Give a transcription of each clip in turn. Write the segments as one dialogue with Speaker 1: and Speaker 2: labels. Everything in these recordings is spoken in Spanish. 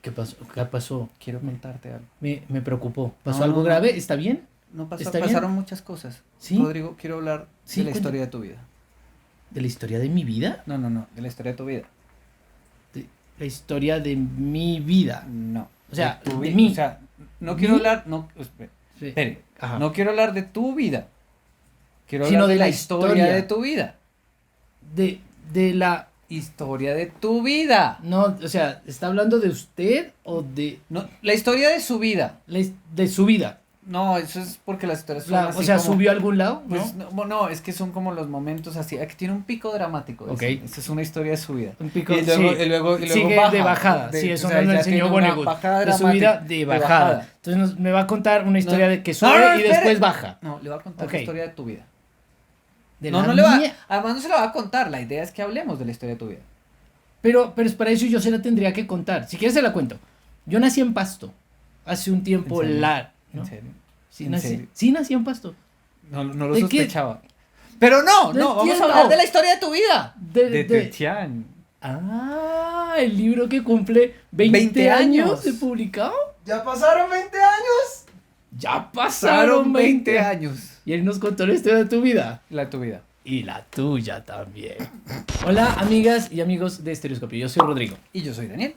Speaker 1: ¿Qué pasó? ¿Qué pasó?
Speaker 2: Quiero contarte algo.
Speaker 1: Me preocupó. ¿Pasó
Speaker 2: No,
Speaker 1: algo
Speaker 2: no, no.
Speaker 1: grave? ¿Está bien?
Speaker 2: No pasó,
Speaker 1: ¿Está bien?
Speaker 2: pasaron muchas cosas.
Speaker 1: ¿Sí?
Speaker 2: Rodrigo, quiero hablar
Speaker 1: Sí,
Speaker 2: de la
Speaker 1: cuenta.
Speaker 2: historia de tu vida.
Speaker 1: ¿De la historia de mi vida?
Speaker 2: No, no, no, de la historia de tu vida.
Speaker 1: De la historia de mi vida.
Speaker 2: No.
Speaker 1: O sea,
Speaker 2: tu
Speaker 1: de
Speaker 2: vi-
Speaker 1: mí.
Speaker 2: O sea, no
Speaker 1: ¿Mi?
Speaker 2: quiero hablar, no,
Speaker 1: Sí.
Speaker 2: espere,
Speaker 1: Ajá.
Speaker 2: no quiero hablar de tu vida. Quiero
Speaker 1: Sino
Speaker 2: hablar de
Speaker 1: de
Speaker 2: la
Speaker 1: la
Speaker 2: historia
Speaker 1: historia.
Speaker 2: de tu vida.
Speaker 1: De la...
Speaker 2: Historia de tu vida.
Speaker 1: No, o sea, ¿está hablando de usted o de,
Speaker 2: No, la historia de su vida.
Speaker 1: de su vida?
Speaker 2: No, eso es porque las historias son
Speaker 1: O
Speaker 2: así
Speaker 1: sea,
Speaker 2: como-
Speaker 1: ¿subió a algún lado?
Speaker 2: Pues
Speaker 1: ¿No?
Speaker 2: no, es que son como los momentos así. Aquí tiene un pico dramático.
Speaker 1: Ok.
Speaker 2: Esa es una historia de su vida.
Speaker 1: Un pico,
Speaker 2: Y luego,
Speaker 1: sí.
Speaker 2: y luego
Speaker 1: Sigue
Speaker 2: baja.
Speaker 1: de bajada. Sí, eso no lo
Speaker 2: ya
Speaker 1: enseñó
Speaker 2: tiene una
Speaker 1: Vonnegut.
Speaker 2: bajada
Speaker 1: De su vida
Speaker 2: dramática,
Speaker 1: de bajada. Entonces me va a contar una historia
Speaker 2: No.
Speaker 1: de que
Speaker 2: No,
Speaker 1: sube
Speaker 2: no,
Speaker 1: y
Speaker 2: espere.
Speaker 1: después baja.
Speaker 2: No, le voy a contar
Speaker 1: Ok.
Speaker 2: la historia de tu vida.
Speaker 1: De
Speaker 2: No,
Speaker 1: la
Speaker 2: no le va.
Speaker 1: mía.
Speaker 2: Además, no se la va a contar. La idea es que hablemos de la historia de tu vida.
Speaker 1: Pero es para eso yo se la tendría que contar. Si quieres se la cuento. Yo nací en Pasto. Hace un tiempo
Speaker 2: ¿En serio?
Speaker 1: largo. ¿no?
Speaker 2: ¿En serio?
Speaker 1: Sí,
Speaker 2: ¿En
Speaker 1: nací,
Speaker 2: serio?
Speaker 1: sí, nací en Pasto.
Speaker 2: No lo
Speaker 1: ¿De qué?
Speaker 2: sospechaba. Pero no,
Speaker 1: No
Speaker 2: vamos a
Speaker 1: entiendo.
Speaker 2: hablar de la historia de tu vida.
Speaker 1: De-
Speaker 2: Tetian.
Speaker 1: Ah, el libro que cumple 20,
Speaker 2: 20
Speaker 1: años
Speaker 2: años.
Speaker 1: de publicado.
Speaker 3: ¡Ya pasaron 20 años!
Speaker 1: Ya pasaron 20 años.
Speaker 2: años.
Speaker 1: Y él nos contó la historia de tu vida.
Speaker 2: La de tu vida.
Speaker 1: Y la tuya también. Hola, amigas y amigos de Estereoscopio. Yo soy Rodrigo.
Speaker 2: Y yo soy Daniel.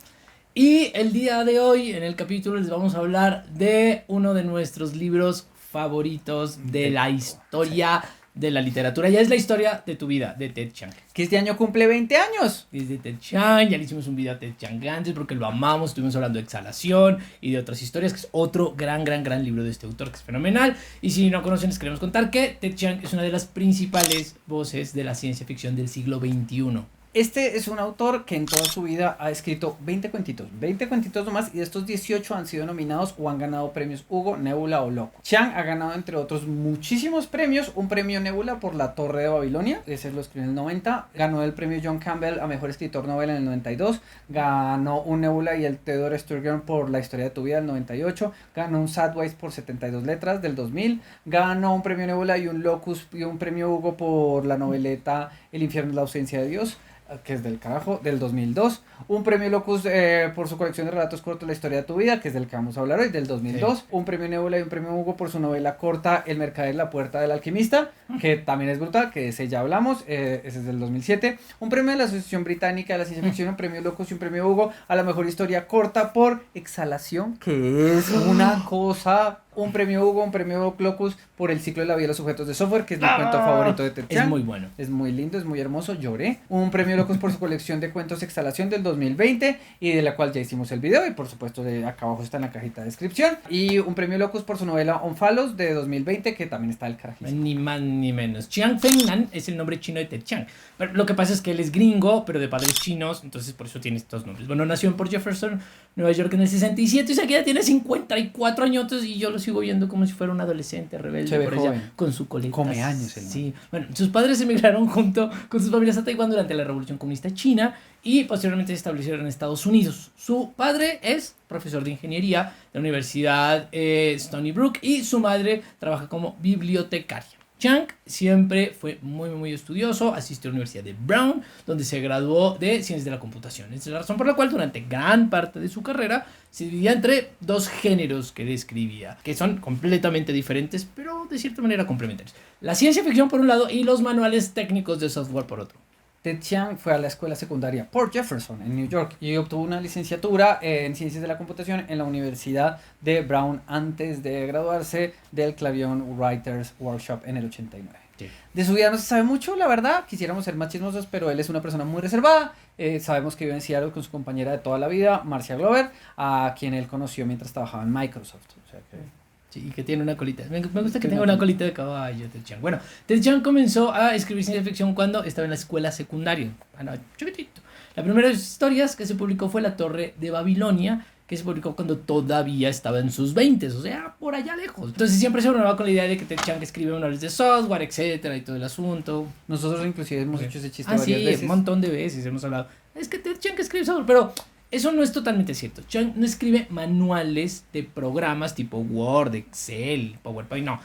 Speaker 1: Y el día de hoy, en el capítulo, les vamos a hablar de uno de nuestros libros favoritos de la historia de la literatura. Ya es la historia de tu vida, de Ted Chiang.
Speaker 2: Que este año cumple 20 años.
Speaker 1: Es de Ted Chiang, ya le hicimos un video a Ted Chiang antes porque lo amamos, estuvimos hablando de Exhalación y de otras historias, que es otro gran libro de este autor que es fenomenal. Y si no conocen, les queremos contar que Ted Chiang es una de las principales voces de la ciencia ficción del siglo XXI.
Speaker 2: Este es un autor que en toda su vida ha escrito 20 cuentitos nomás, y de estos 18 han sido nominados o han ganado premios Hugo, Nebula o Loco. Chiang ha ganado entre otros muchísimos premios, un premio Nebula por La Torre de Babilonia, ese lo escribió en el 90, ganó el premio John Campbell a Mejor Escritor Novel en el 92, ganó un Nebula y el Theodore Sturgeon por La Historia de tu Vida del 98, ganó un Sideways por 72 letras del 2000, ganó un premio Nebula y un Locus y un premio Hugo por la noveleta El infierno es la ausencia de Dios, que es del carajo, del 2002, un premio Locus por su colección de relatos cortos La Historia de tu Vida, que es del que vamos a hablar hoy, del 2002, sí. Un premio Nebula y un premio Hugo por su novela corta El mercader la puerta del alquimista, que también es brutal, que de ese ya hablamos, ese es del 2007, un premio de la Asociación Británica de la Ciencia Ficción, un premio Locus y un premio Hugo a la mejor historia corta por Exhalación, que es una cosa, un premio Hugo, un premio Locus por El ciclo de la vida de los objetos de software, que es mi cuento favorito de Ted Chiang.
Speaker 1: Es muy bueno.
Speaker 2: Es muy lindo, es muy hermoso, lloré. Un premio Locus por su colección de cuentos Exhalación del 2020 y de la cual ya hicimos el video y por supuesto acá abajo está en la cajita de descripción. Y un premio Locus por su novela Onphalos de 2020 que también está del carajísimo.
Speaker 1: Ni más ni menos. Chiang Feng-nan es el nombre chino de Ted Chiang. Pero lo que pasa es que él es gringo, pero de padres chinos, entonces por eso tiene estos nombres. Bueno, nació en Port Jefferson, Nueva York en el 67 y se queda, tiene 54 añotes y yo lo sigo viendo como si fuera un adolescente rebelde
Speaker 2: Se ve
Speaker 1: por
Speaker 2: joven.
Speaker 1: allá, con su coleta.
Speaker 2: Come años el
Speaker 1: Sí. Bueno, sus padres emigraron junto con sus familias a Taiwán durante la Revolución Comunista China y posteriormente se establecieron en Estados Unidos. Su padre es profesor de ingeniería de la Universidad Stony Brook y su madre trabaja como bibliotecaria. Chiang siempre fue muy estudioso, asistió a la Universidad de Brown, donde se graduó de Ciencias de la Computación. Esa es la razón por la cual durante gran parte de su carrera se dividía entre dos géneros que describía, que son completamente diferentes, pero de cierta manera complementarios. La ciencia ficción por un lado y los manuales técnicos de software por otro.
Speaker 2: Ted Chiang fue a la escuela secundaria Port Jefferson en New York y obtuvo una licenciatura en Ciencias de la Computación en la Universidad de Brown antes de graduarse del Clarion Writers Workshop en el 89.
Speaker 1: Sí.
Speaker 2: De su vida no se sabe mucho, la verdad, quisiéramos ser más chismosos, pero él es una persona muy reservada. Sabemos que vive en Seattle con su compañera de toda la vida, Marcia Glover, a quien él conoció mientras trabajaba en Microsoft. O sea que...
Speaker 1: Sí, y que tiene una colita. Me gusta que tenga una colita de caballo, Ted Chiang. Bueno, Ted Chiang comenzó a escribir ciencia ficción cuando estaba en la escuela secundaria. Chiquitito. La primera de sus historias que se publicó fue La Torre de Babilonia, que se publicó cuando todavía estaba en sus 20s, o sea, por allá lejos. Entonces siempre se bromeaba con la idea de que Ted Chiang escribe manuales de software, etcétera, y todo el asunto.
Speaker 2: Nosotros inclusive hemos hecho ese chiste
Speaker 1: Ah,
Speaker 2: varias
Speaker 1: sí,
Speaker 2: veces.
Speaker 1: un montón de veces hemos hablado. Es que Ted Chiang escribe software, pero eso no es totalmente cierto. Chiang no escribe manuales de programas tipo Word, Excel, PowerPoint, no.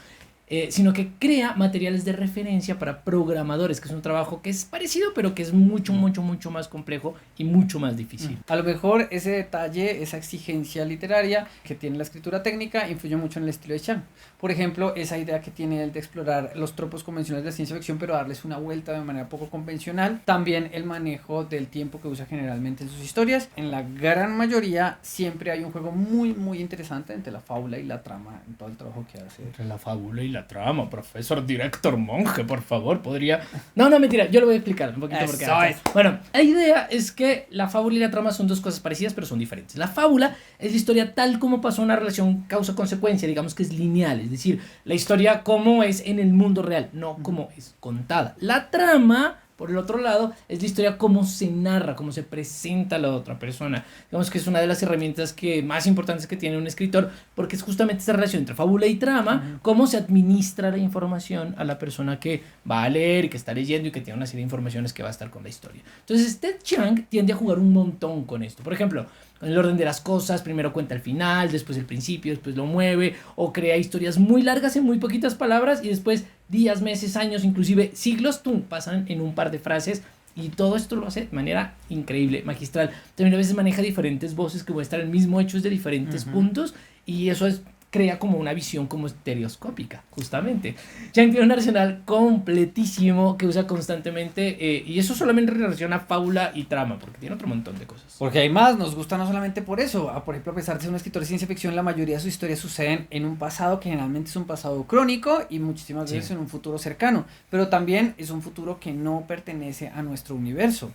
Speaker 1: sino que crea materiales de referencia para programadores, que es un trabajo que es parecido, pero que es mucho más complejo y mucho más difícil.
Speaker 2: A lo mejor ese detalle, esa exigencia literaria que tiene la escritura técnica influye mucho en el estilo de Chiang. Por ejemplo, esa idea que tiene él de explorar los tropos convencionales de la ciencia ficción, pero darles una vuelta de manera poco convencional. También el manejo del tiempo que usa generalmente en sus historias. En la gran mayoría siempre hay un juego muy interesante entre la fábula y la trama en todo el trabajo que hace.
Speaker 1: Entre la fábula y la trama, profesor director monje, por favor, podría... No, mentira, yo lo voy a explicar un poquito porque... Bueno, la idea es que la fábula y la trama son dos cosas parecidas, pero son diferentes. La fábula es la historia tal como pasó una relación causa-consecuencia, digamos que es lineal, es decir, la historia como es en el mundo real, no como es contada. La trama, por el otro lado, es la historia cómo se narra, cómo se presenta a la otra persona. Digamos que es una de las herramientas más importantes que tiene un escritor, porque es justamente esta relación entre fábula y trama, cómo se administra la información a la persona que va a leer, que está leyendo y que tiene una serie de informaciones que va a estar con la historia. Entonces, Ted Chiang tiende a jugar un montón con esto. Por ejemplo, en el orden de las cosas, primero cuenta el final, después el principio, después lo mueve, o crea historias muy largas en muy poquitas palabras y después días, meses, años, inclusive siglos, pasan en un par de frases y todo esto lo hace de manera increíble, magistral. También a veces maneja diferentes voces que muestran el mismo hecho desde diferentes puntos y eso crea como una visión como estereoscópica, justamente. Chiang tiene un arsenal completísimo que usa constantemente y eso solamente relaciona fábula y trama, porque tiene otro montón de cosas.
Speaker 2: Porque hay más, nos gusta no solamente por eso. Por ejemplo, a pesar de ser un escritor de ciencia ficción, la mayoría de sus historias suceden en un pasado que generalmente es un pasado crónico y muchísimas veces en un futuro cercano, pero también es un futuro que no pertenece a nuestro universo.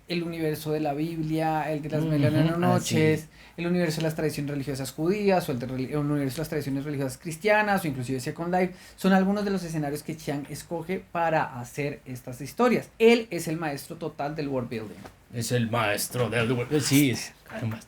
Speaker 2: El universo de la Biblia, el de las mil noches, el universo de las tradiciones religiosas judías, o el universo de las tradiciones religiosas cristianas, o inclusive Second Life, son algunos de los escenarios que Chiang escoge para hacer estas historias. Él es el maestro total del world building.
Speaker 1: Es el maestro del world building. Sí, es.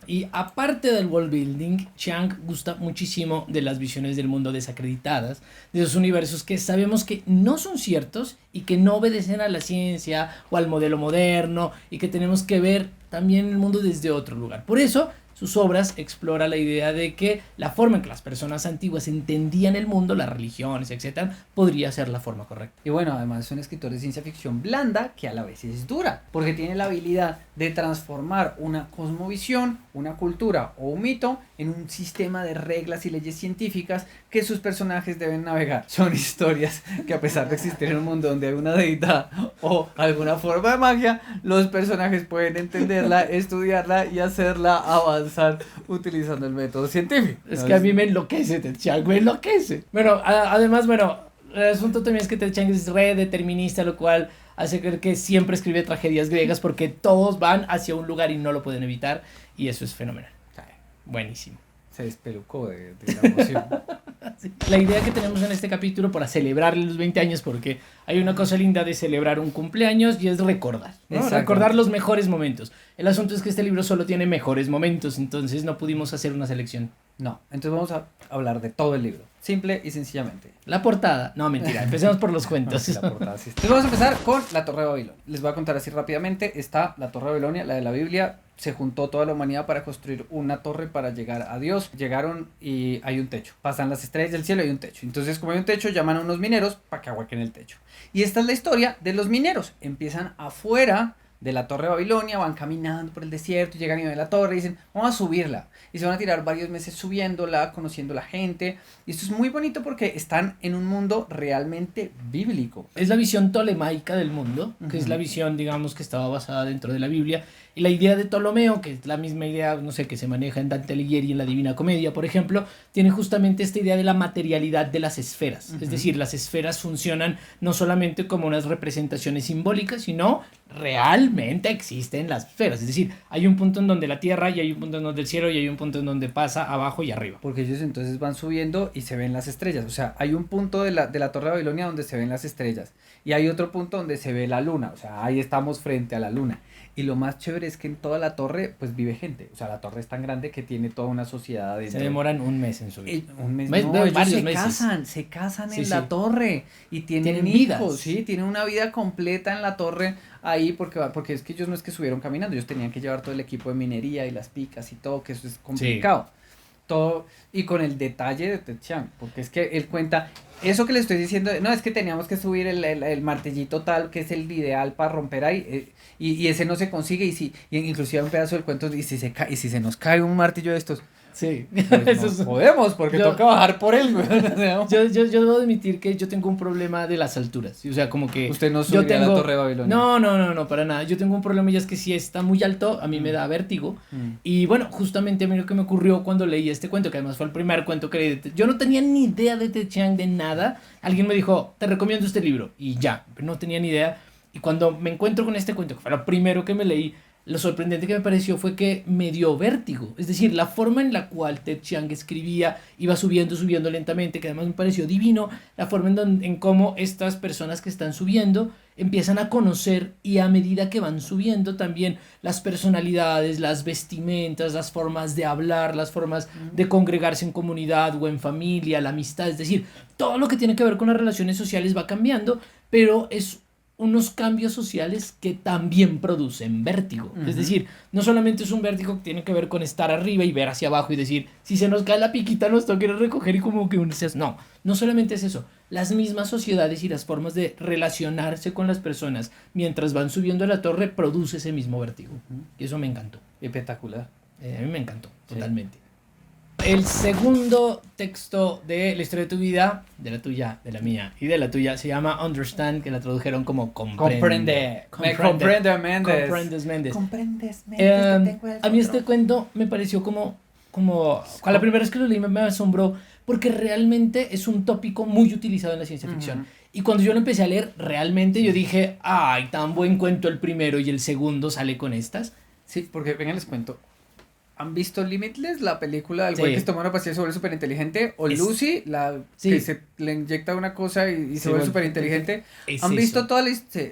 Speaker 1: Y aparte del world building, Chiang gusta muchísimo de las visiones del mundo desacreditadas, de esos universos que sabemos que no son ciertos y que no obedecen a la ciencia o al modelo moderno y que tenemos que ver también el mundo desde otro lugar. Por eso sus obras explora la idea de que la forma en que las personas antiguas entendían el mundo, las religiones, etcétera, podría ser la forma correcta.
Speaker 2: Y bueno, además es un escritor de ciencia ficción blanda que a la vez es dura, porque tiene la habilidad de transformar una cosmovisión, una cultura o un mito en un sistema de reglas y leyes científicas que sus personajes deben navegar. Son historias que, a pesar de existir en un mundo donde hay una deidad o alguna forma de magia, los personajes pueden entenderla, estudiarla y hacerla avanzar utilizando el método científico.
Speaker 1: Es que a mí me enloquece Ted Chiang, me enloquece. Bueno, además, el asunto también es que Ted Chiang es re determinista, lo cual hace creer que siempre escribe tragedias griegas porque todos van hacia un lugar y no lo pueden evitar, y eso es fenomenal. Buenísimo.
Speaker 2: Se despelucó de la emoción.
Speaker 1: Sí. La idea que tenemos en este capítulo para celebrar los 20 años, porque hay una cosa linda de celebrar un cumpleaños y es recordar, ¿no? Recordar los mejores momentos. El asunto es que este libro solo tiene mejores momentos, entonces no pudimos hacer una selección.
Speaker 2: No, entonces vamos a hablar de todo el libro, simple y sencillamente.
Speaker 1: La portada, no, mentira, empecemos por los cuentos.
Speaker 2: La portada, sí. Entonces vamos a empezar con la Torre de Babilonia. Les voy a contar así rápidamente. Está la Torre de Babilonia, la de la Biblia. Se juntó toda la humanidad para construir una torre para llegar a Dios. Llegaron y hay un techo. Pasan las estrellas del cielo y hay un techo. Entonces, como hay un techo, llaman a unos mineros para que ahuequen el techo. Y esta es la historia de los mineros. Empiezan afuera de la Torre de Babilonia, van caminando por el desierto, llegan y ven la torre y dicen, vamos a subirla. Y se van a tirar varios meses subiéndola, conociendo la gente. Y esto es muy bonito porque están en un mundo realmente bíblico.
Speaker 1: Es la visión tolemaica del mundo, que es la visión, digamos, que estaba basada dentro de la Biblia. Y la idea de Ptolomeo, que es la misma idea, no sé, que se maneja en Dante Alighieri en la Divina Comedia, por ejemplo, tiene justamente esta idea de la materialidad de las esferas. Es decir, las esferas funcionan no solamente como unas representaciones simbólicas, sino realmente existen las esferas. Es decir, hay un punto en donde la tierra, y hay un punto en donde el cielo, y hay un punto en donde pasa abajo y arriba.
Speaker 2: Porque ellos entonces van subiendo y se ven las estrellas. O sea, hay un punto de la Torre de Babilonia donde se ven las estrellas. Y hay otro punto donde se ve la luna. O sea, ahí estamos frente a la luna. Y lo más chévere es que en toda la torre pues vive gente. O sea, la torre es tan grande que tiene toda una sociedad adentro.
Speaker 1: Se demoran un mes en subir.
Speaker 2: Un mes, no, ellos se casan en la torre y tienen hijos, vidas. Sí, tienen una vida completa en la torre ahí porque es que ellos no es que subieron caminando, ellos tenían que llevar todo el equipo de minería y las picas y todo, que eso es complicado. todo, y con el detalle de Ted Chiang, porque es que él cuenta, eso que le estoy diciendo, no, es que teníamos que subir el martillito tal, que es el ideal para romper ahí, y ese no se consigue, y inclusive un pedazo del cuento, y si se nos cae un martillo de estos,
Speaker 1: Sí,
Speaker 2: pues no podemos, porque toca bajar por él, güey.
Speaker 1: yo debo admitir que yo tengo un problema de las alturas, o sea, como que
Speaker 2: Usted no
Speaker 1: yo
Speaker 2: subiría a la
Speaker 1: tengo,
Speaker 2: Torre de Babilonia.
Speaker 1: no, para nada, yo tengo un problema y es que si está muy alto, a mí me da vértigo, y bueno, justamente a mí lo que me ocurrió cuando leí este cuento, que además fue el primer cuento que leí, yo no tenía ni idea de Ted Chiang, de nada, alguien me dijo, te recomiendo este libro, y ya, no tenía ni idea, y cuando me encuentro con este cuento, que fue lo primero que me leí, lo sorprendente que me pareció fue que me dio vértigo. Es decir, la forma en la cual Ted Chiang escribía iba subiendo lentamente, que además me pareció divino, la forma en cómo estas personas que están subiendo empiezan a conocer y a medida que van subiendo también las personalidades, las vestimentas, las formas de hablar, las formas de congregarse en comunidad o en familia, la amistad. Es decir, todo lo que tiene que ver con las relaciones sociales va cambiando, pero es unos cambios sociales que también producen vértigo. Es decir, no solamente es un vértigo que tiene que ver con estar arriba y ver hacia abajo y decir, si se nos cae la piquita nos toca ir a recoger y como que uno se... No solamente es eso. Las mismas sociedades y las formas de relacionarse con las personas mientras van subiendo a la torre produce ese mismo vértigo. Y eso me encantó.
Speaker 2: Espectacular.
Speaker 1: A mí me encantó,
Speaker 2: Sí.
Speaker 1: totalmente. El segundo texto de la historia de tu vida, de la tuya, de la mía y de la tuya, se llama Understand, que la tradujeron como comprende.
Speaker 2: Me comprende, Méndez.
Speaker 1: Comprendes, Méndez.
Speaker 2: Comprendes, Méndez.
Speaker 1: A mí este cuento me pareció como a la primera vez que lo leí me asombró, porque realmente es un tópico muy utilizado en la ciencia ficción. Y cuando yo lo empecé a leer, realmente yo dije, ay, tan buen cuento el primero y el segundo sale con estas.
Speaker 2: Sí, porque vengan les cuento. ¿Han visto Limitless, la película del
Speaker 1: Sí.
Speaker 2: güey que se toma una pastilla sobre superinteligente? O
Speaker 1: Es-
Speaker 2: Lucy, la
Speaker 1: Sí.
Speaker 2: que se le inyecta una cosa y se vuelve superinteligente.
Speaker 1: Es
Speaker 2: ¿Han
Speaker 1: eso.
Speaker 2: visto toda la historia?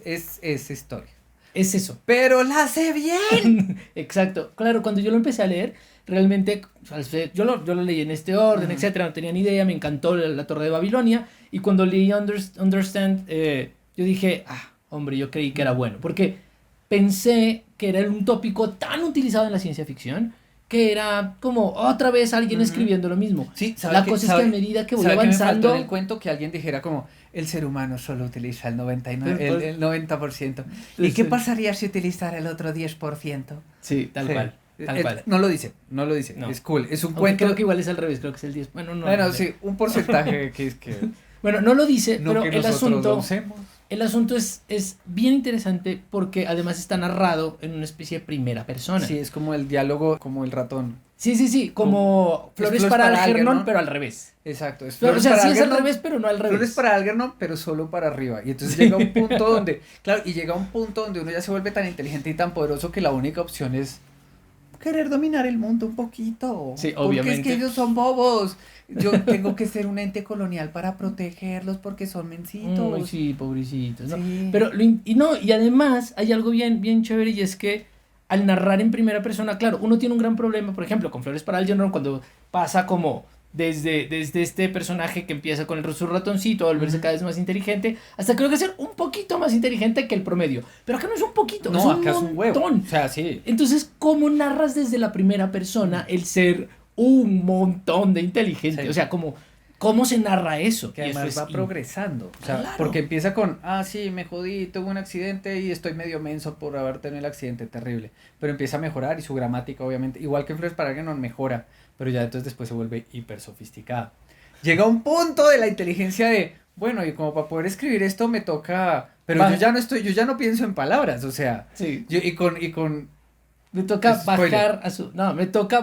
Speaker 2: Es historia.
Speaker 1: Es eso.
Speaker 2: ¡Pero la hace bien!
Speaker 1: Exacto. Claro, cuando yo lo empecé a leer, realmente, yo lo leí en este orden, etcétera, no tenía ni idea, me encantó la Torre de Babilonia, y cuando leí Understand, yo dije, hombre, yo creí que era bueno, porque pensé que era un tópico tan utilizado en la ciencia ficción, que era como otra vez alguien escribiendo lo mismo.
Speaker 2: Sí,
Speaker 1: La cosa es que a medida que voy avanzando...
Speaker 2: en el cuento que alguien dijera como, el ser humano solo utiliza el 99, el 90%. ¿Y qué pasaría si utilizara el otro 10%?
Speaker 1: Sí, tal
Speaker 2: Sí.
Speaker 1: cual. Tal cual.
Speaker 2: No lo dice,
Speaker 1: No.
Speaker 2: es cool, es un
Speaker 1: Aunque
Speaker 2: cuento.
Speaker 1: creo que igual es al revés, creo que es el 10. Bueno, no.
Speaker 2: Bueno,
Speaker 1: no sé.
Speaker 2: sí, un porcentaje que es que...
Speaker 1: Bueno, no lo dice,
Speaker 2: no
Speaker 1: pero
Speaker 2: que
Speaker 1: el
Speaker 2: nosotros
Speaker 1: asunto...
Speaker 2: lo usemos.
Speaker 1: El asunto es bien interesante porque además está narrado en una especie de primera persona.
Speaker 2: Sí, es como el diálogo, como el ratón.
Speaker 1: Sí, como Flores para Algernon, pero al revés.
Speaker 2: Exacto, es
Speaker 1: O sea,
Speaker 2: para
Speaker 1: sí es al
Speaker 2: Algernon,
Speaker 1: revés, pero no al revés.
Speaker 2: Flores para Algernon, pero solo para arriba. Y entonces llega un punto donde, claro, y llega un punto donde uno ya se vuelve tan inteligente y tan poderoso que la única opción es querer dominar el mundo un poquito.
Speaker 1: Sí,
Speaker 2: Porque
Speaker 1: obviamente.
Speaker 2: es que ellos son bobos. Yo tengo que ser un ente colonial para protegerlos porque son mencitos.
Speaker 1: Ay, sí, pobrecitos, ¿no?
Speaker 2: Sí.
Speaker 1: Pero y además hay algo bien chévere, y es que al narrar en primera persona, claro, uno tiene un gran problema, por ejemplo, con Flores para Algernon, cuando pasa como desde este personaje que empieza con su ratoncito a volverse cada vez más inteligente, hasta creo que ser un poquito más inteligente que el promedio. Pero acá no es un poquito,
Speaker 2: No,
Speaker 1: es un
Speaker 2: acá es un huevo.
Speaker 1: montón.
Speaker 2: O sea, sí.
Speaker 1: Entonces, ¿cómo narras desde la primera persona el ser un montón de inteligente?
Speaker 2: Sí.
Speaker 1: O sea, ¿cómo se narra eso?
Speaker 2: Que
Speaker 1: Y eso
Speaker 2: además
Speaker 1: es
Speaker 2: va progresando. O sea,
Speaker 1: Claro.
Speaker 2: porque empieza con, sí, me jodí, tuve un accidente y estoy medio menso por haber tenido el accidente terrible. Pero empieza a mejorar y su gramática, obviamente, igual que en Flores para Algernon, mejora. Pero ya entonces después se vuelve hiper sofisticada. Llega un punto de la inteligencia de, bueno, y como para poder escribir esto me toca. Pero
Speaker 1: Va.
Speaker 2: yo ya no pienso en palabras, o sea.
Speaker 1: Sí.
Speaker 2: Y con
Speaker 1: Me toca
Speaker 2: Spoiler.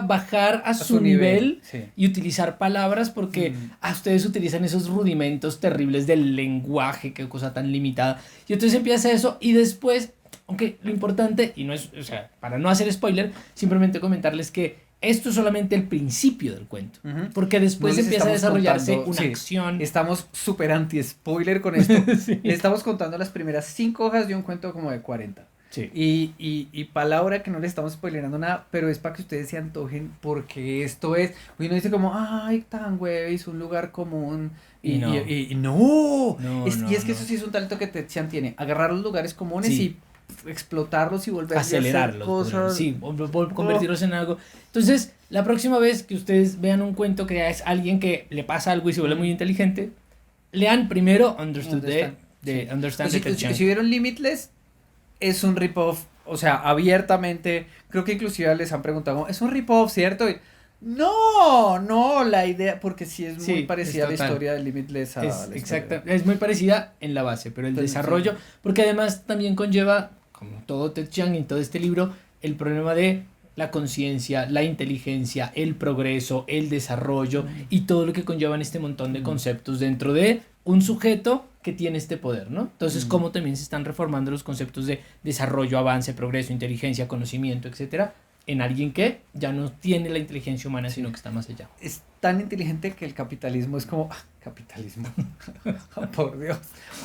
Speaker 1: bajar a su nivel
Speaker 2: Sí.
Speaker 1: y utilizar palabras porque ustedes utilizan esos rudimentos terribles del lenguaje, qué cosa tan limitada. Y entonces empieza eso y después, aunque lo importante, y no es, o sea, para no hacer spoiler, simplemente comentarles que esto es solamente el principio del cuento.
Speaker 2: Ujú.
Speaker 1: Porque después
Speaker 2: No les
Speaker 1: empieza a
Speaker 2: estamos
Speaker 1: desarrollarse
Speaker 2: contando,
Speaker 1: una
Speaker 2: sí,
Speaker 1: acción.
Speaker 2: Estamos súper anti-spoiler con esto.
Speaker 1: Sí.
Speaker 2: Le estamos contando las primeras 5 hojas de un cuento como de 40.
Speaker 1: Sí.
Speaker 2: Y palabra que no le estamos spoilerando nada, pero es para que ustedes se antojen porque esto es, uno dice como, ay, tan güey, es un lugar común.
Speaker 1: Y no.
Speaker 2: Y no.
Speaker 1: No,
Speaker 2: Y es que
Speaker 1: no.
Speaker 2: eso sí es un talento que Ted Chiang tiene, agarrar los lugares comunes
Speaker 1: Sí.
Speaker 2: y explotarlos y volver a hacer
Speaker 1: Acelerarlos,
Speaker 2: cosas.
Speaker 1: sí, convertirlos en algo. Entonces, La próxima vez que ustedes vean un cuento que es alguien que le pasa algo y se vuelve muy inteligente, lean primero Understood de Understand de Ted
Speaker 2: Si
Speaker 1: Chiang.
Speaker 2: vieron Limitless, es un rip-off, o sea, abiertamente, creo que inclusive les han preguntado, es un rip-off, ¿cierto? Y, no, la idea, porque sí es muy
Speaker 1: Sí,
Speaker 2: parecida
Speaker 1: es
Speaker 2: a la
Speaker 1: total.
Speaker 2: historia de Limitless a la historia.
Speaker 1: Exacto, es muy parecida en la base, pero el
Speaker 2: Entonces,
Speaker 1: desarrollo,
Speaker 2: sí.
Speaker 1: porque además también conlleva, como todo Ted Chiang en todo este libro, el problema de la conciencia, la inteligencia, el progreso, el desarrollo y todo lo que conllevan este montón de conceptos dentro de un sujeto que tiene este poder, ¿no? Entonces, cómo también se están reformando los conceptos de desarrollo, avance, progreso, inteligencia, conocimiento, etcétera, en alguien que ya no tiene la inteligencia humana, sino que está más allá.
Speaker 2: Es tan inteligente que el capitalismo es como, capitalismo, por Dios,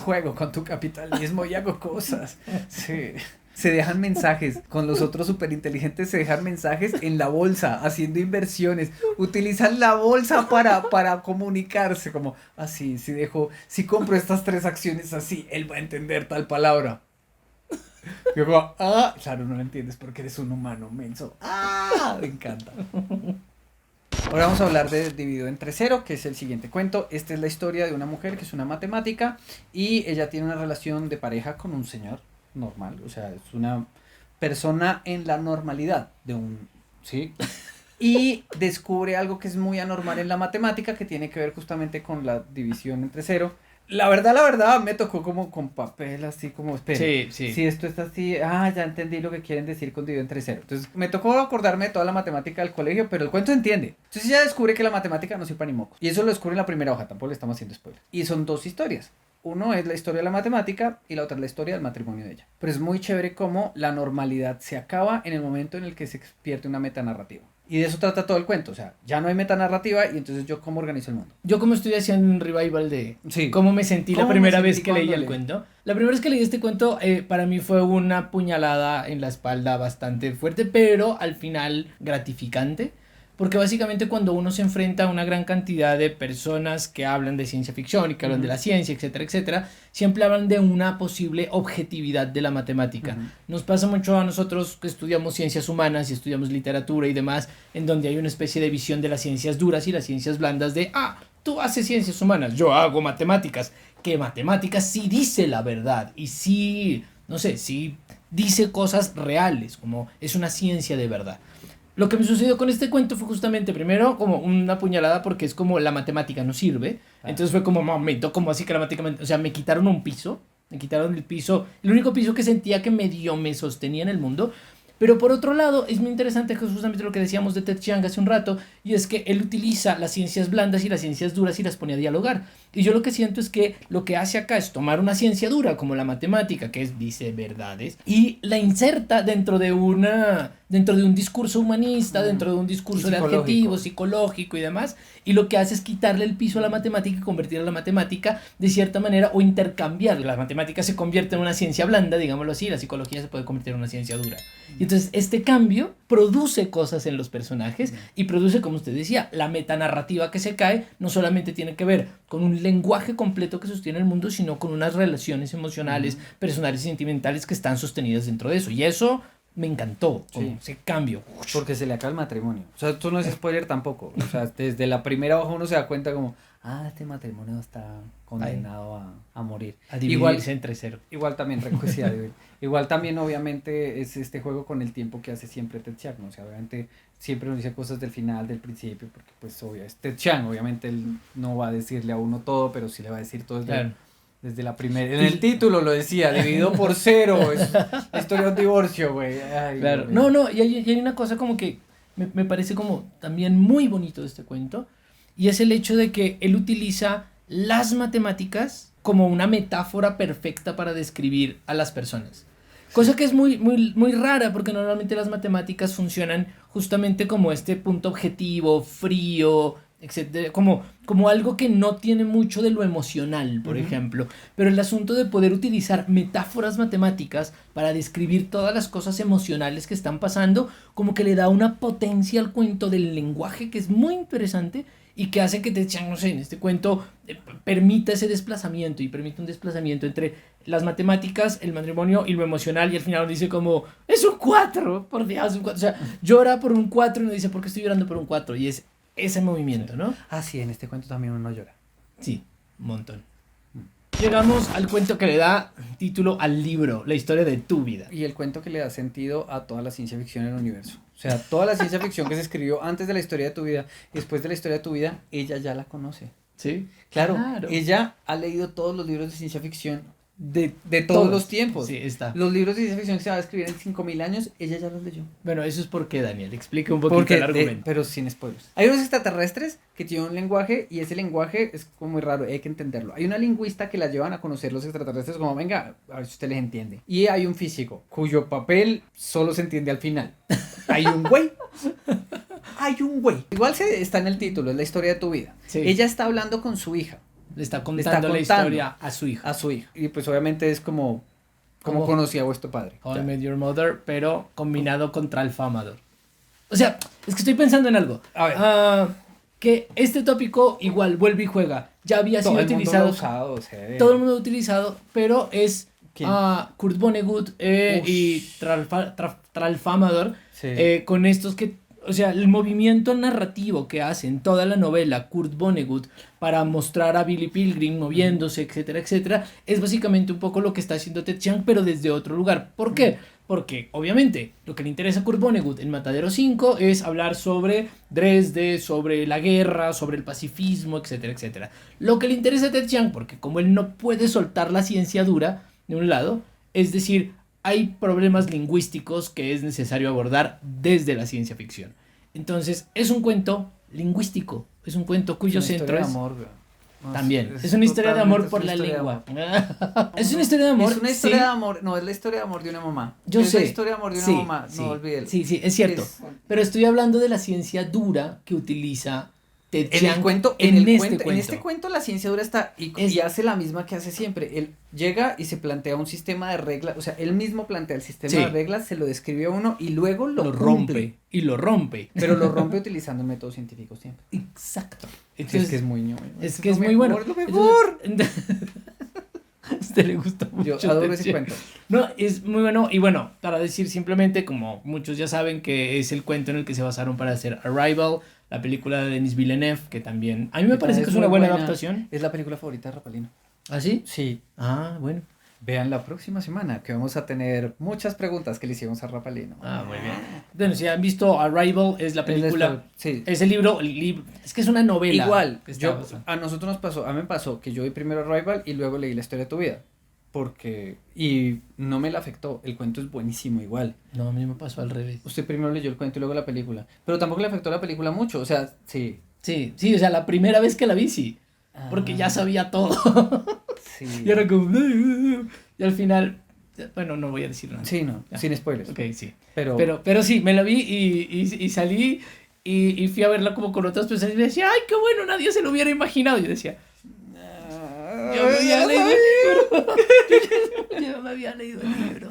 Speaker 2: juego con tu capitalismo y hago cosas, sí. Se dejan mensajes, con los otros superinteligentes se dejan mensajes en la bolsa, haciendo inversiones, utilizan la bolsa para comunicarse, como, así, si compro estas 3 acciones así, él va a entender tal palabra. Yo como, claro, no lo entiendes porque eres un humano menso. Me encanta. Ahora vamos a hablar de Dividido entre cero, que es el siguiente cuento. Esta es la historia de una mujer que es una matemática y ella tiene una relación de pareja con un señor normal, o sea, es una persona en la normalidad de un, ¿sí? Y descubre algo que es muy anormal en la matemática que tiene que ver justamente con la división entre cero. La verdad, me tocó como con papel, así como, espera,
Speaker 1: Sí.
Speaker 2: si esto está así, ya entendí lo que quieren decir con dividido entre cero. Entonces, me tocó acordarme de toda la matemática del colegio, pero el cuento se entiende. Entonces, ella descubre que la matemática no sirve para ni mocos. Y eso lo descubre en la primera hoja, tampoco le estamos haciendo spoiler. Y son 2 historias. Uno es la historia de la matemática y la otra es la historia del matrimonio de ella. Pero es muy chévere cómo la normalidad se acaba en el momento en el que se pierde una metanarrativa. Y de eso trata todo el cuento, o sea, ya no hay metanarrativa y entonces yo cómo organizo el mundo.
Speaker 1: Yo como estoy haciendo un revival de
Speaker 2: Sí.
Speaker 1: cómo me sentí la
Speaker 2: ¿Cómo
Speaker 1: primera
Speaker 2: me
Speaker 1: vez
Speaker 2: sentí
Speaker 1: que leí
Speaker 2: cuando
Speaker 1: el
Speaker 2: leí?
Speaker 1: cuento. La primera vez que leí este cuento para mí fue una puñalada en la espalda bastante fuerte, pero al final gratificante. Porque básicamente cuando uno se enfrenta a una gran cantidad de personas que hablan de ciencia ficción y que hablan de la ciencia, etcétera, etcétera, siempre hablan de una posible objetividad de la matemática. Nos pasa mucho a nosotros que estudiamos ciencias humanas y estudiamos literatura y demás, en donde hay una especie de visión de las ciencias duras y las ciencias blandas de, tú haces ciencias humanas, yo hago matemáticas, que matemáticas sí dice la verdad y sí, no sé, sí dice cosas reales, como es una ciencia de verdad. Lo que me sucedió con este cuento fue justamente, primero, como una puñalada porque es como la matemática no sirve. Entonces fue como, momento, como así que la matemática, o sea, me quitaron un piso, me quitaron el piso, el único piso que sentía que medio me sostenía en el mundo. Pero por otro lado, es muy interesante que justamente lo que decíamos de Ted Chiang hace un rato, y es que él utiliza las ciencias blandas y las ciencias duras y las pone a dialogar. Y yo lo que siento es que lo que hace acá es tomar una ciencia dura, como la matemática, que dice verdades, y la inserta dentro de un discurso humanista, dentro de un discurso de adjetivos, psicológico y demás, y lo que hace es quitarle el piso a la matemática y convertir a la matemática de cierta manera o intercambiar. La matemática se convierte en una ciencia blanda, digámoslo así, la psicología se puede convertir en una ciencia dura. Y entonces este cambio produce cosas en los personajes y produce, como usted decía, la metanarrativa que se cae, no solamente tiene que ver con un lenguaje completo que sostiene el mundo, sino con unas relaciones emocionales, personales y sentimentales que están sostenidas dentro de eso. Y eso me encantó, como ese cambio.
Speaker 2: Porque se le acaba el matrimonio. O sea, esto no es spoiler tampoco. O sea, desde la primera hoja uno se da cuenta como, este matrimonio está condenado a morir.
Speaker 1: A dividirse entre cero.
Speaker 2: Igual también, igual también obviamente es este juego con el tiempo que hace siempre Ted Chiang, ¿no? O sea, obviamente siempre nos dice cosas del final, del principio, porque pues obvio, es Ted Chiang, obviamente él no va a decirle a uno todo, pero sí le va a decir todo desde la primera. En el título lo decía, dividido por cero, es la historia de un divorcio, güey.
Speaker 1: Claro, no, y hay una cosa como que me parece como también muy bonito de este cuento, y es el hecho de que él utiliza las matemáticas como una metáfora perfecta para describir a las personas. Cosa que es muy, muy, muy rara porque normalmente las matemáticas funcionan justamente como este punto objetivo, frío, etcétera, como algo que no tiene mucho de lo emocional, por ejemplo. Pero el asunto de poder utilizar metáforas matemáticas para describir todas las cosas emocionales que están pasando, como que le da una potencia al cuento del lenguaje que es muy interesante y que hace que Ted Chiang, no sé, en este cuento permita ese desplazamiento y permite un desplazamiento entre las matemáticas, el matrimonio y lo emocional, y al final uno dice como, es un 4, por Dios, un 4. O sea, llora por un 4 y uno dice, ¿por qué estoy llorando por un 4? Y es ese movimiento, ¿no?
Speaker 2: Ah, sí, en este cuento también uno llora.
Speaker 1: Sí, un montón. Llegamos al cuento que le da título al libro, la historia de tu vida.
Speaker 2: Y el cuento que le da sentido a toda la ciencia ficción en el universo. O sea, toda la ciencia ficción que se escribió antes de la historia de tu vida y después de la historia de tu vida, ella ya la conoce.
Speaker 1: ¿Sí?
Speaker 2: Claro, ella ha leído todos los libros de ciencia ficción de todos los tiempos.
Speaker 1: Sí, está.
Speaker 2: Los libros de ciencia ficción que se van a escribir en 5000 años, ella ya los leyó.
Speaker 1: Bueno, eso es porque, Daniel, explique un poquito el argumento.
Speaker 2: Pero sin spoilers. Hay unos extraterrestres que tienen un lenguaje y ese lenguaje es como muy raro, hay que entenderlo. Hay una lingüista que la llevan a conocer los extraterrestres como, venga, a ver si usted les entiende. Y hay un físico cuyo papel solo se entiende al final. Hay un güey. Igual está en el título, es la historia de tu vida.
Speaker 1: Sí.
Speaker 2: Ella está hablando con su hija.
Speaker 1: Le está contando la historia a su hija.
Speaker 2: A su hija. Y pues obviamente es como conocía a vuestro padre.
Speaker 1: How I Met Your Mother, pero combinado con Tralfamador. O sea, es que estoy pensando en algo.
Speaker 2: A ver.
Speaker 1: Que este tópico igual vuelve y juega. Ya había sido utilizado. Todo el mundo lo ha utilizado, pero es Kurt Vonnegut y Tralfamador con estos que... O sea, el movimiento narrativo que hace en toda la novela Kurt Vonnegut para mostrar a Billy Pilgrim moviéndose, etcétera, etcétera, es básicamente un poco lo que está haciendo Ted Chiang, pero desde otro lugar. ¿Por qué? Porque, obviamente, lo que le interesa a Kurt Vonnegut en Matadero 5 es hablar sobre Dresde, sobre la guerra, sobre el pacifismo, etcétera, etcétera. Lo que le interesa a Ted Chiang, porque como él no puede soltar la ciencia dura, de un lado, es decir, hay problemas lingüísticos que es necesario abordar desde la ciencia ficción. Entonces, es un cuento lingüístico, es un cuento cuyo centro es...
Speaker 2: amor,
Speaker 1: no, también, es una historia de amor por la lengua. Es una historia de amor.
Speaker 2: Es una historia de amor, no, es la historia de amor de una mamá.
Speaker 1: Yo sé.
Speaker 2: Es la historia de amor de una mamá, no olvídelo.
Speaker 1: Sí, es cierto. Pero estoy hablando de la ciencia dura que utiliza Ted Chiang
Speaker 2: en este cuento la ciencia dura está y hace la misma que hace siempre. Él llega y se plantea un sistema de reglas, o sea, él mismo plantea el sistema de reglas, se lo describe a uno y luego lo rompe.
Speaker 1: Y lo rompe.
Speaker 2: Pero lo rompe utilizando métodos científicos siempre.
Speaker 1: Exacto.
Speaker 2: Entonces, es que es muy ñoño.
Speaker 1: Es que es muy bueno.
Speaker 2: Lo mejor.
Speaker 1: A usted le gusta mucho.
Speaker 2: Yo adoro ese cuento.
Speaker 1: No, es muy bueno. Y bueno, para decir simplemente, como muchos ya saben, que es el cuento en el que se basaron para hacer Arrival, la película de Denis Villeneuve, que también... A mí me parece que es una buena adaptación.
Speaker 2: Es la película favorita de Rapalino.
Speaker 1: ¿Ah, sí?
Speaker 2: Sí.
Speaker 1: Ah, bueno.
Speaker 2: Vean la próxima semana, que vamos a tener muchas preguntas que le hicimos a Rapalino.
Speaker 1: Ah, muy bien. Bueno, si han visto Arrival, es la película...
Speaker 2: Sí.
Speaker 1: Es el libro, es que es una novela.
Speaker 2: Igual, a nosotros a mí me pasó que yo vi primero Arrival y luego leí La historia de tu vida. Y no me la afectó, el cuento es buenísimo igual.
Speaker 1: No, a mí me pasó al revés.
Speaker 2: Usted primero leyó el cuento y luego la película, pero tampoco le afectó la película mucho, o sea, sí.
Speaker 1: Sí, o sea, la primera vez que la vi, sí, porque ya sabía todo.
Speaker 2: Sí.
Speaker 1: Y era como... Y al final, bueno, no voy a decir nada.
Speaker 2: Sí, no, sin spoilers.
Speaker 1: Ok, sí.
Speaker 2: Pero
Speaker 1: sí, me la vi y salí y fui a verla como con otras personas y me decía, ay, qué bueno, nadie se lo hubiera imaginado. Y yo decía... Yo me había leído el libro. Yo me había leído el libro.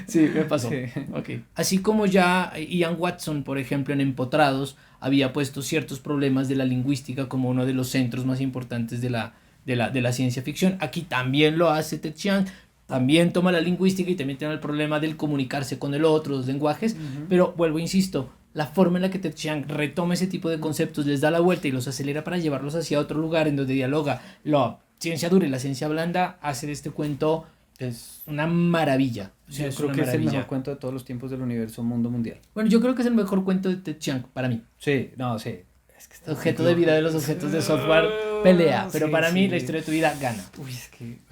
Speaker 1: Sí, me pasó. Sí. Okay. Así como ya Ian Watson, por ejemplo, en Empotrados, había puesto ciertos problemas de la lingüística como uno de los centros más importantes de la ciencia ficción. Aquí también lo hace Ted Chiang. También toma la lingüística y también tiene el problema del comunicarse con el otro, los lenguajes. Pero vuelvo, insisto, la forma en la que Ted Chiang retoma ese tipo de conceptos, les da la vuelta y los acelera para llevarlos hacia otro lugar en donde dialoga la ciencia dura y la ciencia blanda, hace de este cuento es una maravilla.
Speaker 2: Yo creo que es el mejor cuento de todos los tiempos del universo mundo mundial.
Speaker 1: Bueno, yo creo que es el mejor cuento de Ted Chiang para mí.
Speaker 2: Sí, no, sí.
Speaker 1: Es que objeto de vida de los objetos de software pelea, pero para mí la historia de tu vida gana.
Speaker 2: Uy, es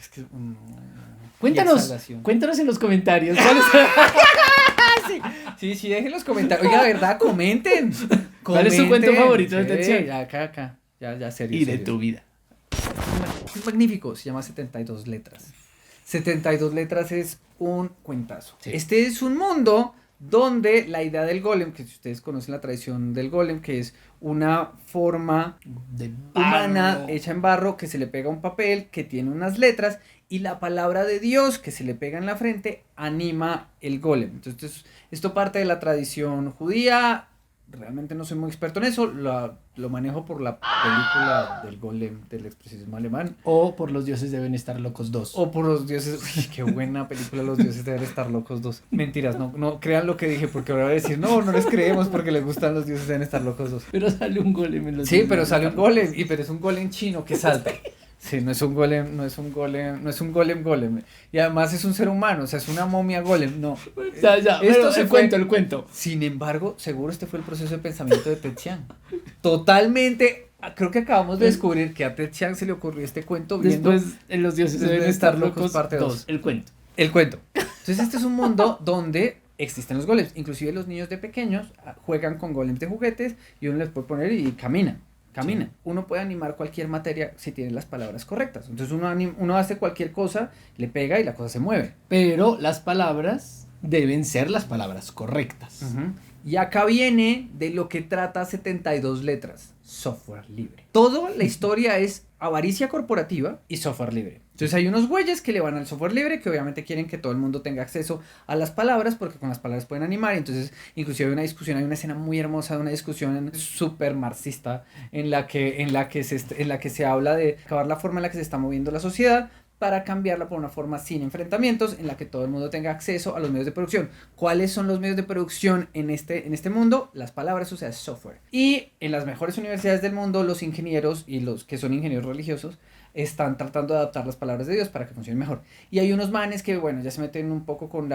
Speaker 2: que
Speaker 1: Cuéntanos en los comentarios.
Speaker 2: Sí, dejen los comentarios. Oiga, de verdad, comenten.
Speaker 1: ¿Cuál es su cuento favorito de Ted Chiang?
Speaker 2: Acá. Ya, serio.
Speaker 1: Y de tu vida.
Speaker 2: Es magnífico, se llama 72 letras. 72 letras es un cuentazo. Sí. Este es un mundo donde la idea del golem, que si ustedes conocen la tradición del golem, que es una forma humana hecha en barro que se le pega un papel, que tiene unas letras, y la palabra de Dios que se le pega en la frente anima el golem. Entonces esto parte de la tradición judía, realmente no soy muy experto en eso, lo manejo por la película del golem del expresionismo alemán.
Speaker 1: O por Los dioses deben estar locos 2.
Speaker 2: O por los dioses, uy, qué buena película, Los dioses deben estar locos 2. Mentiras, no crean lo que dije, porque ahora voy a decir, no les creemos porque les gustan Los dioses deben estar locos 2.
Speaker 1: Pero sale un golem en Los
Speaker 2: Sí,
Speaker 1: dioses
Speaker 2: pero
Speaker 1: deben
Speaker 2: sale un
Speaker 1: estar
Speaker 2: golem, pero es un golem chino que salta. Sí, no es un golem, no es un golem. Y además es un ser humano, o sea, es una momia golem, no.
Speaker 1: Ya,
Speaker 2: Esto
Speaker 1: pero
Speaker 2: se
Speaker 1: el
Speaker 2: fue-
Speaker 1: cuento, el cuento.
Speaker 2: Sin embargo, seguro este fue el proceso de pensamiento de Ted Chiang. Totalmente, creo que acabamos de descubrir que a Ted Chiang se le ocurrió este cuento viendo
Speaker 1: Después, en Los dioses deben estar locos
Speaker 2: parte
Speaker 1: 2. El cuento.
Speaker 2: el cuento. Entonces este es un mundo donde existen los golems, inclusive los niños de pequeños juegan con golems de juguetes y uno les puede poner y caminan. Sí. Uno puede animar cualquier materia si tiene las palabras correctas. Entonces uno hace cualquier cosa, le pega y la cosa se mueve.
Speaker 1: Pero las palabras deben ser las palabras correctas.
Speaker 2: Y acá viene de lo que trata 72 letras, software libre. Toda la historia es avaricia corporativa y software libre. Entonces hay unos güeyes que le van al software libre que obviamente quieren que todo el mundo tenga acceso a las palabras porque con las palabras pueden animar. Y entonces inclusive hay una discusión, hay una escena muy hermosa de una discusión súper marxista en la que se habla de acabar la forma en la que se está moviendo la sociedad para cambiarla por una forma sin enfrentamientos en la que todo el mundo tenga acceso a los medios de producción. ¿Cuáles son los medios de producción en este mundo? Las palabras, o sea, software. Y en las mejores universidades del mundo, los ingenieros y los que son ingenieros religiosos están tratando de adaptar las palabras de Dios para que funcionen mejor. Y hay unos manes que, bueno, ya se meten un poco con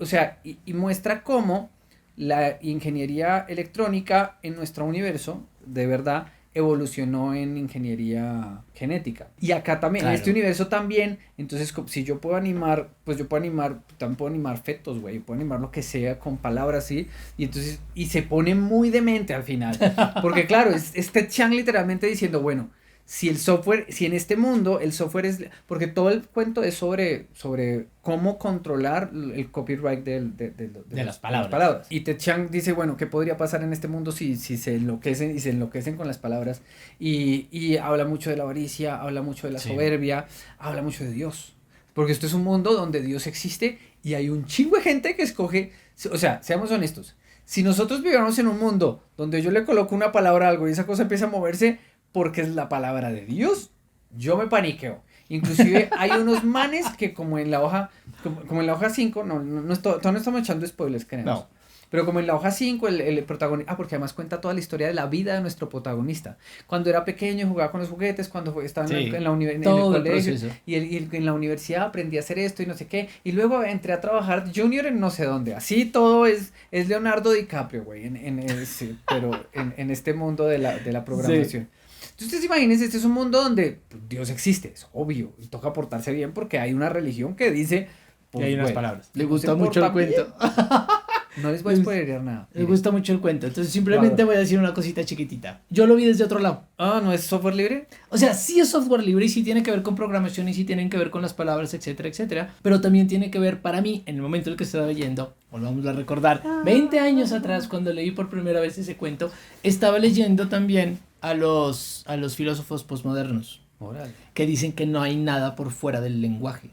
Speaker 2: o sea, y muestra cómo la ingeniería electrónica en nuestro universo, de verdad, evolucionó en ingeniería genética. Y acá también,
Speaker 1: claro.
Speaker 2: En este universo también, entonces si yo puedo animar, pues también puedo animar fetos, güey, puedo animar lo que sea con palabras así, y entonces, y se pone muy demente al final, porque claro, es Ted Chiang literalmente diciendo, bueno, si en este mundo el software es, porque todo el cuento es sobre cómo controlar el copyright de
Speaker 1: las palabras.
Speaker 2: Y Ted Chiang dice, bueno, ¿qué podría pasar en este mundo si se enloquecen con las palabras? Y habla mucho de la avaricia, habla mucho de la soberbia, habla mucho de Dios. Porque esto es un mundo donde Dios existe y hay un chingo de gente que escoge, o sea, seamos honestos, si nosotros viviéramos en un mundo donde yo le coloco una palabra a algo y esa cosa empieza a moverse porque es la palabra de Dios, yo me paniqueo. Inclusive hay unos manes que como en la hoja 5, todavía no estamos echando spoilers, creemos. No. Pero como en la hoja 5, el protagonista, porque además cuenta toda la historia de la vida de nuestro protagonista. Cuando era pequeño jugaba con los juguetes, cuando estaba en el colegio, y en la universidad aprendí a hacer esto y no sé qué, y luego entré a trabajar junior en no sé dónde. Así todo es Leonardo DiCaprio, güey, pero en este mundo de la programación. Sí. Entonces imagínense, este es un mundo donde Dios existe, es obvio, y toca portarse bien porque hay una religión que dice...
Speaker 1: Pues, y hay unas palabras. Le gusta mucho el cuento.
Speaker 2: No les voy a spoilerear nada.
Speaker 1: Les gusta mucho el cuento, entonces simplemente voy a decir una cosita chiquitita. Yo lo vi desde otro lado.
Speaker 2: Ah, ¿no es software libre?
Speaker 1: O sea, sí es software libre y sí tiene que ver con programación y sí tienen que ver con las palabras, etcétera, etcétera. Pero también tiene que ver, para mí, en el momento en el que estaba leyendo, volvamos a recordar, 20 años atrás, cuando leí por primera vez ese cuento, estaba leyendo también a los filósofos posmodernos.
Speaker 2: Oral.
Speaker 1: Que dicen que no hay nada por fuera del lenguaje.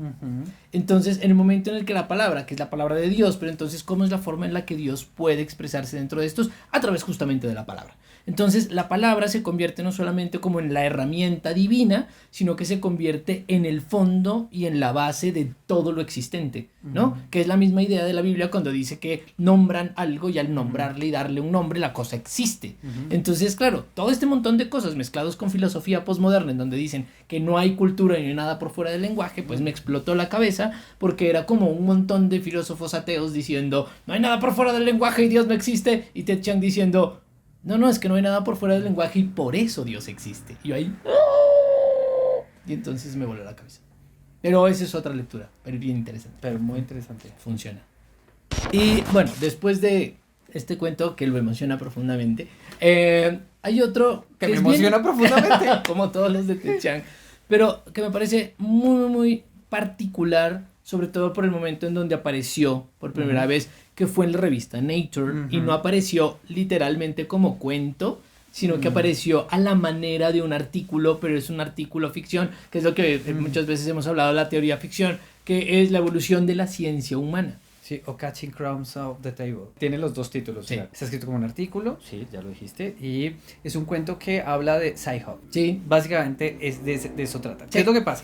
Speaker 1: Entonces, en el momento en el que la palabra, que es la palabra de Dios, pero entonces, ¿cómo es la forma en la que Dios puede expresarse dentro de estos? A través justamente de la palabra. Entonces, la palabra se convierte no solamente como en la herramienta divina, sino que se convierte en el fondo y en la base de todo lo existente, ¿no? Que es la misma idea de la Biblia cuando dice que nombran algo y al nombrarle y darle un nombre, la cosa existe. Entonces, claro, todo este montón de cosas mezclados con filosofía posmoderna, en donde dicen que no hay cultura ni nada por fuera del lenguaje, pues me explotó la cabeza porque era como un montón de filósofos ateos diciendo no hay nada por fuera del lenguaje y Dios no existe, y Ted Chiang diciendo no, es que no hay nada por fuera del lenguaje y por eso Dios existe. Y yo ahí y entonces me voló la cabeza. Pero esa es otra lectura, pero bien interesante.
Speaker 2: Pero muy interesante.
Speaker 1: Funciona. Y bueno, después de este cuento que lo emociona profundamente, hay otro
Speaker 2: que me emociona profundamente,
Speaker 1: como todos los de Ted Chiang, pero que me parece muy, muy particular, sobre todo por el momento en donde apareció por primera vez, que fue en la revista Nature, y no apareció literalmente como cuento, sino que apareció a la manera de un artículo, pero es un artículo ficción, que es lo que muchas veces hemos hablado de la teoría ficción, que es la evolución de la ciencia humana.
Speaker 2: Sí, o Catching Crumbs Off the Table. Tiene los dos títulos.
Speaker 1: Sí.
Speaker 2: O sea, está escrito como un artículo, sí, ya lo dijiste, y es un cuento que habla de Sci-Hub.
Speaker 1: Sí.
Speaker 2: Básicamente es de eso trata. ¿Qué es lo que pasa?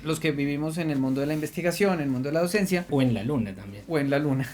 Speaker 2: Los que vivimos en el mundo de la investigación, en el mundo de la docencia,
Speaker 1: O en la luna también.
Speaker 2: o en la luna,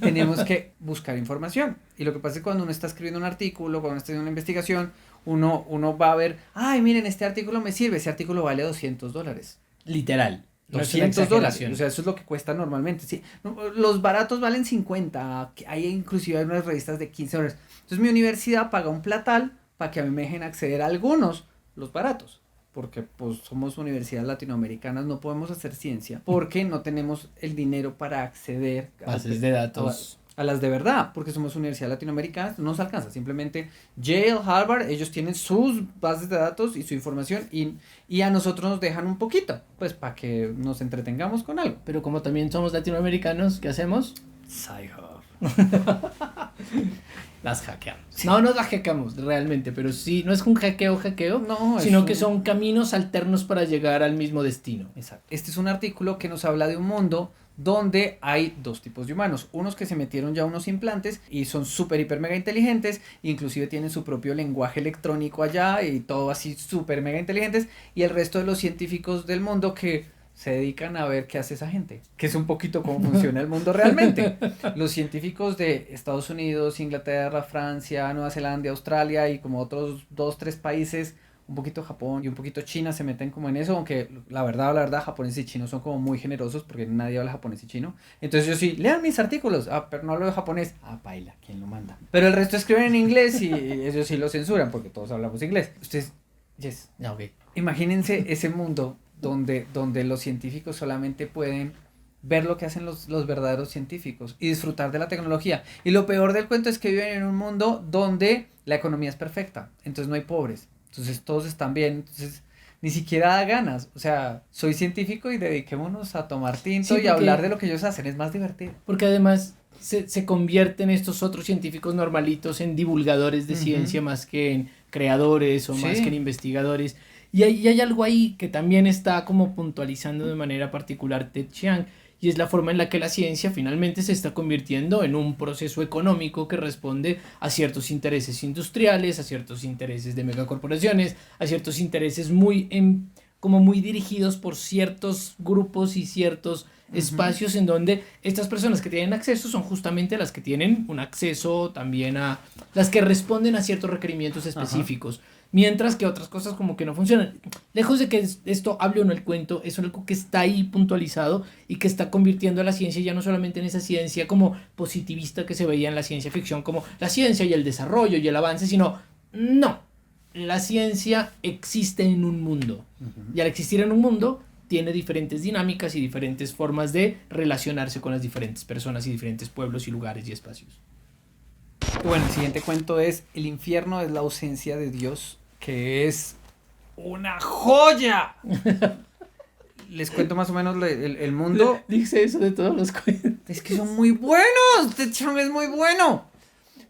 Speaker 2: tenemos que buscar información. Y lo que pasa es que cuando uno está escribiendo un artículo, cuando uno está haciendo una investigación, uno va a ver, ay, miren, este artículo me sirve, ese artículo vale $200.
Speaker 1: Literal. No es una
Speaker 2: $200,
Speaker 1: exageración.
Speaker 2: o sea, eso es lo que cuesta normalmente, sí. No, los baratos valen 50, hay inclusive unas revistas de $15. Entonces mi universidad paga un platal para que a mí me dejen acceder a algunos, los baratos, porque pues somos universidades latinoamericanas, no podemos hacer ciencia, porque no tenemos el dinero para acceder
Speaker 1: Bases de datos.
Speaker 2: a las de verdad, porque somos universidades latinoamericanas, no nos alcanza, simplemente Yale, Harvard, ellos tienen sus bases de datos y su información y a nosotros nos dejan un poquito, pues para que nos entretengamos con algo.
Speaker 1: Pero como también somos latinoamericanos, ¿qué hacemos?
Speaker 2: Sci-Hub.
Speaker 1: Las hackeamos. No, no las hackeamos realmente, pero sí, no es un hackeo,
Speaker 2: No,
Speaker 1: sino
Speaker 2: es
Speaker 1: que son caminos alternos para llegar al mismo destino.
Speaker 2: Exacto. Este es un artículo que nos habla de un mundo donde hay dos tipos de humanos, unos que se metieron ya unos implantes y son súper, hiper, mega inteligentes, inclusive tienen su propio lenguaje electrónico allá y todo así súper, mega inteligentes, y el resto de los científicos del mundo que se dedican a ver qué hace esa gente, que es un poquito cómo funciona el mundo realmente. Los científicos de Estados Unidos, Inglaterra, Francia, Nueva Zelanda, Australia y como otros 2, 3 países, un poquito Japón y un poquito China se meten como en eso, aunque la verdad, japoneses y chinos son como muy generosos porque nadie habla japonés y chino. Entonces yo sí, lean mis artículos, pero no hablo de japonés, paila, ¿quién lo manda? Pero el resto escriben en inglés y ellos sí lo censuran porque todos hablamos inglés. Ustedes, yes,
Speaker 1: Okay.
Speaker 2: imagínense ese mundo donde los científicos solamente pueden ver lo que hacen los verdaderos científicos y disfrutar de la tecnología. Y lo peor del cuento es que viven en un mundo donde la economía es perfecta, entonces no hay pobres. Entonces todos están bien, entonces ni siquiera da ganas. O sea, soy científico y dediquémonos a tomar tinto y a hablar de lo que ellos hacen, es más divertido.
Speaker 1: Porque además se convierten estos otros científicos normalitos en divulgadores de ciencia más que en creadores o más que en investigadores. Y hay algo ahí que también está como puntualizando de manera particular Ted Chiang, y es la forma en la que la ciencia finalmente se está convirtiendo en un proceso económico que responde a ciertos intereses industriales, a ciertos intereses de megacorporaciones, a ciertos intereses como muy dirigidos por ciertos grupos y ciertos espacios en donde estas personas que tienen acceso son justamente las que tienen un acceso también a las que responden a ciertos requerimientos específicos. Mientras que otras cosas como que no funcionan. Lejos de que esto hable o no el cuento, es algo que está ahí puntualizado y que está convirtiendo a la ciencia ya no solamente en esa ciencia como positivista que se veía en la ciencia ficción, como la ciencia y el desarrollo y el avance, sino, no, la ciencia existe en un mundo. Y al existir en un mundo, tiene diferentes dinámicas y diferentes formas de relacionarse con las diferentes personas y diferentes pueblos y lugares y espacios.
Speaker 2: Bueno, el siguiente cuento es El infierno es la ausencia de Dios, que es una joya. Les cuento más o menos el mundo.
Speaker 1: Dice eso de todos los cuentos.
Speaker 2: Es que son muy buenos. Este chamo es muy bueno.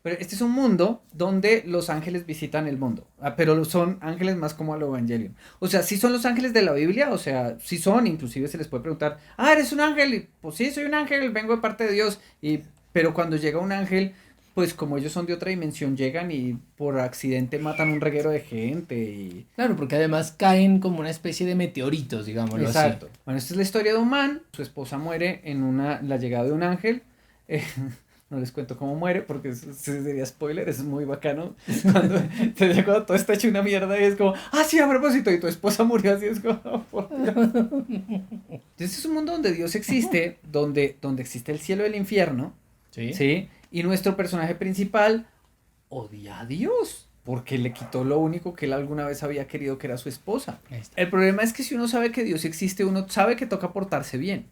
Speaker 2: Pero este es un mundo donde los ángeles visitan el mundo. Pero son ángeles más como al Evangelion. O sea, sí son los ángeles de la Biblia. O sea, sí son. Inclusive se les puede preguntar, ¿eres un ángel? Y, pues sí, soy un ángel, vengo de parte de Dios. Pero cuando llega un ángel, pues como ellos son de otra dimensión, llegan y por accidente matan un reguero de gente. Y...
Speaker 1: Claro, porque además caen como una especie de meteoritos, digámoslo así.
Speaker 2: Exacto. Bueno, esta es la historia de un man. Su esposa muere en la llegada de un ángel. No les cuento cómo muere porque sería spoiler, es muy bacano. Cuando todo está hecho una mierda y es como, sí, a propósito, y tu esposa murió así, es como, por Dios. Entonces es un mundo donde Dios existe, donde existe el cielo y el infierno. ¿Sí? Y nuestro personaje principal odia a Dios porque le quitó lo único que él alguna vez había querido, que era su esposa. El problema es que si uno sabe que Dios existe, uno sabe que toca portarse bien.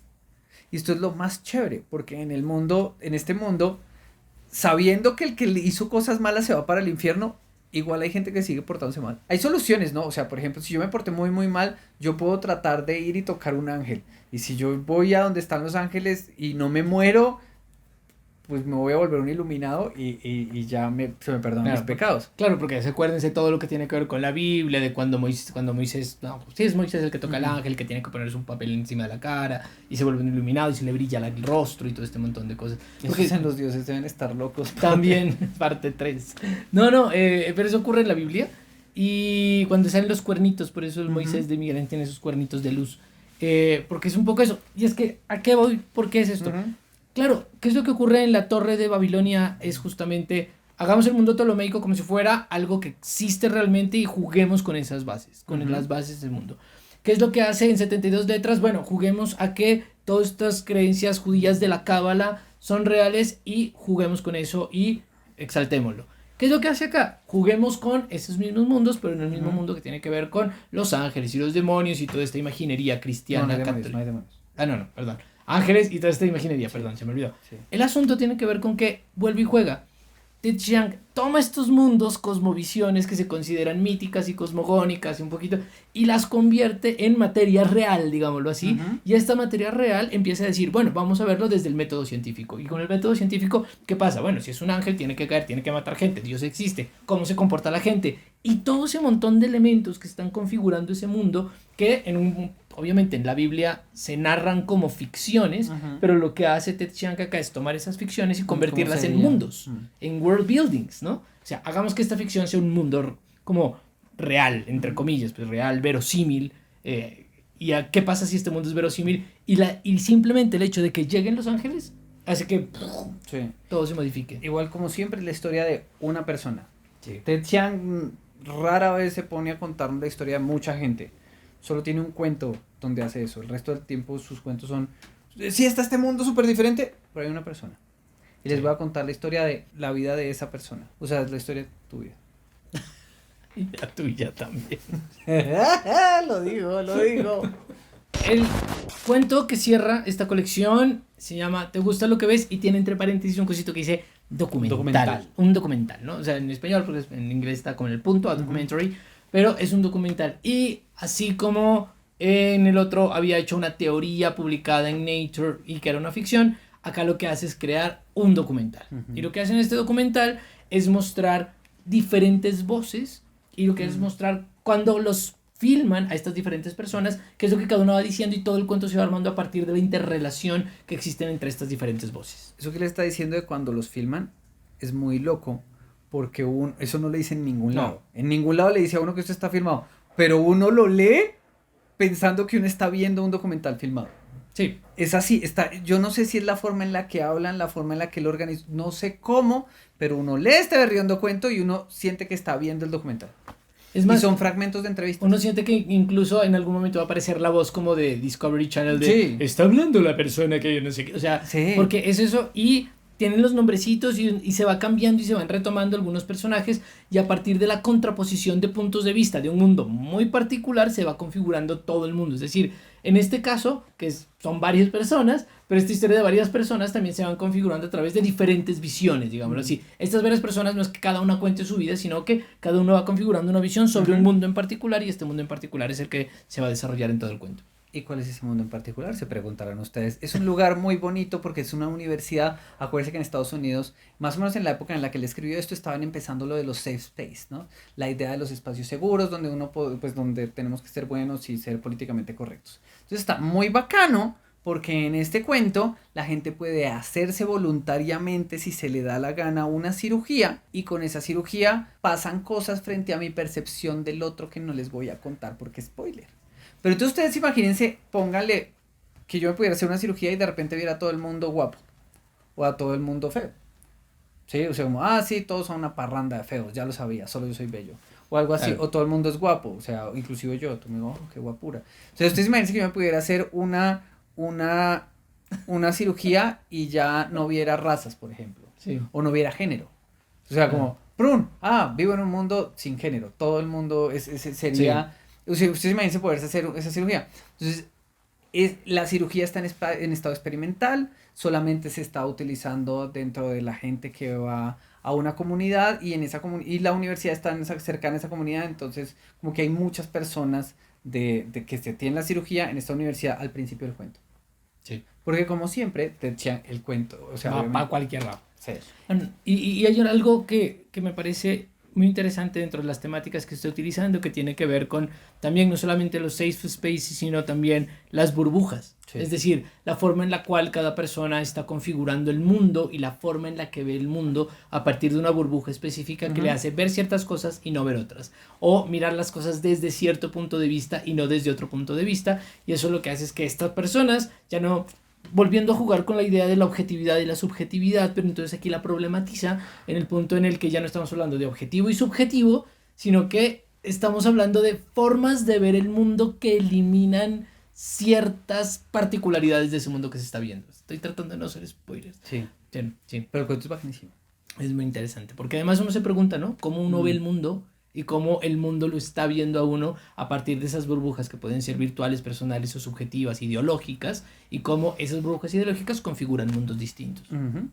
Speaker 2: Y esto es lo más chévere, porque en este mundo, sabiendo que el que le hizo cosas malas se va para el infierno, igual hay gente que sigue portándose mal. Hay soluciones, ¿no? O sea, por ejemplo, si yo me porté muy, muy mal, yo puedo tratar de ir y tocar un ángel. Y si yo voy a donde están los ángeles y no me muero, pues me voy a volver un iluminado y ya se me perdonan
Speaker 1: Claro,
Speaker 2: mis pecados.
Speaker 1: Claro, porque acuérdense todo lo que tiene que ver con la Biblia, de cuando Moisés, no, sí es Moisés el que toca al ángel, que tiene que ponerse un papel encima de la cara, y se vuelve un iluminado, y se le brilla el rostro, y todo este montón de cosas.
Speaker 2: Porque dicen los dioses deben estar locos.
Speaker 1: También, parte 3. No, pero eso ocurre en la Biblia, y cuando salen los cuernitos, por eso el Moisés de Miguel tiene esos cuernitos de luz, porque es un poco eso, y es que, ¿a qué voy? ¿Por qué es esto? Claro, ¿qué es lo que ocurre en la Torre de Babilonia? Es justamente, hagamos el mundo ptolemaico como si fuera algo que existe realmente y juguemos con esas bases, con las bases del mundo. ¿Qué es lo que hace en 72 letras? Bueno, juguemos a que todas estas creencias judías de la Cábala son reales y juguemos con eso y exaltémoslo. ¿Qué es lo que hace acá? Juguemos con esos mismos mundos, pero en el mismo mundo que tiene que ver con los ángeles y los demonios y toda esta imaginería cristiana.
Speaker 2: No hay demonios.
Speaker 1: No, perdón. Ángeles y toda esta imaginería, perdón, se me olvidó.
Speaker 2: Sí.
Speaker 1: El asunto tiene que ver con que vuelve y juega. Ted Chiang toma estos mundos, cosmovisiones que se consideran míticas y cosmogónicas y un poquito, y las convierte en materia real, digámoslo así. Y esta materia real empieza a decir, bueno, vamos a verlo desde el método científico. Y con el método científico, ¿qué pasa? Bueno, si es un ángel, tiene que caer, tiene que matar gente, Dios existe, cómo se comporta la gente. Y todo ese montón de elementos que están configurando ese mundo, que obviamente en la Biblia se narran como ficciones, pero lo que hace Ted Chiang acá es tomar esas ficciones y convertirlas en mundos, en world buildings, ¿no? O sea, hagamos que esta ficción sea un mundo como real, entre comillas, pues real, verosímil, y ¿qué pasa si este mundo es verosímil? Y simplemente el hecho de que lleguen los ángeles hace que todo se modifique.
Speaker 2: Igual como siempre la historia de una persona. Ted Chiang rara vez se pone a contar la historia de mucha gente. Solo tiene un cuento donde hace eso. El resto del tiempo sus cuentos son, sí está este mundo súper diferente, pero hay una persona. Y les voy a contar la historia de la vida de esa persona. O sea, es la historia de tu vida.
Speaker 1: Y la tuya también.
Speaker 2: Lo digo.
Speaker 1: El cuento que cierra esta colección se llama ¿Te gusta lo que ves? Y tiene entre paréntesis un cosito que dice documental. Un documental, ¿no? O sea, en español, porque en inglés está con el punto, a documentary, pero es un documental. Y así como en el otro había hecho una teoría publicada en Nature y que era una ficción, acá lo que hace es crear un documental. Y lo que hace en este documental es mostrar diferentes voces y lo que es mostrar cuando los filman a estas diferentes personas, qué es lo que cada uno va diciendo y todo el cuento se va armando a partir de la interrelación que existen entre estas diferentes voces.
Speaker 2: Eso que le está diciendo de cuando los filman es muy loco, porque eso no le dice en ningún lado. En ningún lado le dice a uno que esto está filmado, pero uno lo lee pensando que uno está viendo un documental filmado.
Speaker 1: Sí.
Speaker 2: Es así, yo no sé si es la forma en la que hablan, la forma en la que lo organizan, no sé cómo, pero uno lee este berriondo cuento y uno siente que está viendo el documental.
Speaker 1: Es más,
Speaker 2: y son fragmentos de entrevistas.
Speaker 1: Uno siente que incluso en algún momento va a aparecer la voz como de Discovery Channel de
Speaker 2: Sí.
Speaker 1: está hablando la persona que yo no sé qué. O sea,
Speaker 2: Sí.
Speaker 1: porque es eso y tienen los nombrecitos y se va cambiando y se van retomando algunos personajes y a partir de la contraposición de puntos de vista de un mundo muy particular se va configurando todo el mundo. Es decir, en este caso, son varias personas, pero esta historia de varias personas también se van configurando a través de diferentes visiones, digámoslo así. Estas varias personas no es que cada una cuente su vida, sino que cada uno va configurando una visión sobre un mundo en particular y este mundo en particular es el que se va a desarrollar en todo el cuento.
Speaker 2: ¿Y cuál es ese mundo en particular? Se preguntarán ustedes. Es un lugar muy bonito porque es una universidad. Acuérdense que en Estados Unidos, más o menos en la época en la que él escribió esto, estaban empezando lo de los safe space, ¿no? La idea de los espacios seguros donde donde tenemos que ser buenos y ser políticamente correctos. Entonces está muy bacano porque en este cuento la gente puede hacerse voluntariamente si se le da la gana una cirugía y con esa cirugía pasan cosas frente a mi percepción del otro que no les voy a contar porque es spoiler. Pero entonces ustedes imagínense, pónganle que yo me pudiera hacer una cirugía y de repente viera a todo el mundo guapo o a todo el mundo feo. Sí, o sea, como, sí, todos son una parranda de feos, ya lo sabía, solo yo soy bello. O algo así,
Speaker 1: Claro.
Speaker 2: o todo el mundo es guapo, o sea, inclusive yo, tú me digo, qué guapura. O sea, ustedes imagínense que yo me pudiera hacer una cirugía y ya no viera razas, por ejemplo,
Speaker 1: Sí.
Speaker 2: o no viera género. O sea, como, prun, vivo en un mundo sin género, todo el mundo sería... O sea, ustedes imagínense poderse hacer esa cirugía. Entonces, la cirugía está en estado experimental, solamente se está utilizando dentro de la gente que va a una comunidad y y la universidad está cercana a esa comunidad, entonces como que hay muchas personas de que se tienen la cirugía en esta universidad al principio del cuento.
Speaker 1: Sí.
Speaker 2: Porque como siempre, Ted Chiang, el cuento, o sea,
Speaker 1: Va
Speaker 2: obviamente-
Speaker 1: a cualquier lado.
Speaker 2: sí.
Speaker 1: Bueno, y hay algo que me parece muy interesante dentro de las temáticas que estoy utilizando, que tiene que ver con también no solamente los safe spaces, sino también las burbujas.
Speaker 2: Sí.
Speaker 1: Es decir, la forma en la cual cada persona está configurando el mundo y la forma en la que ve el mundo a partir de una burbuja específica que le hace ver ciertas cosas y no ver otras. O mirar las cosas desde cierto punto de vista y no desde otro punto de vista. Y eso lo que hace es que estas personas ya no... Volviendo a jugar con la idea de la objetividad y la subjetividad, pero entonces aquí la problematiza en el punto en el que ya no estamos hablando de objetivo y subjetivo, sino que estamos hablando de formas de ver el mundo que eliminan ciertas particularidades de ese mundo que se está viendo. Estoy tratando de no hacer spoilers.
Speaker 2: Sí,
Speaker 1: Sí, sí.
Speaker 2: pero el cuento es bacanísimo.
Speaker 1: Es muy interesante, porque además uno se pregunta, ¿no? Cómo uno ve el mundo y cómo el mundo lo está viendo a uno a partir de esas burbujas que pueden ser virtuales, personales o subjetivas, ideológicas, y cómo esas burbujas ideológicas configuran mundos distintos.
Speaker 2: Ujú.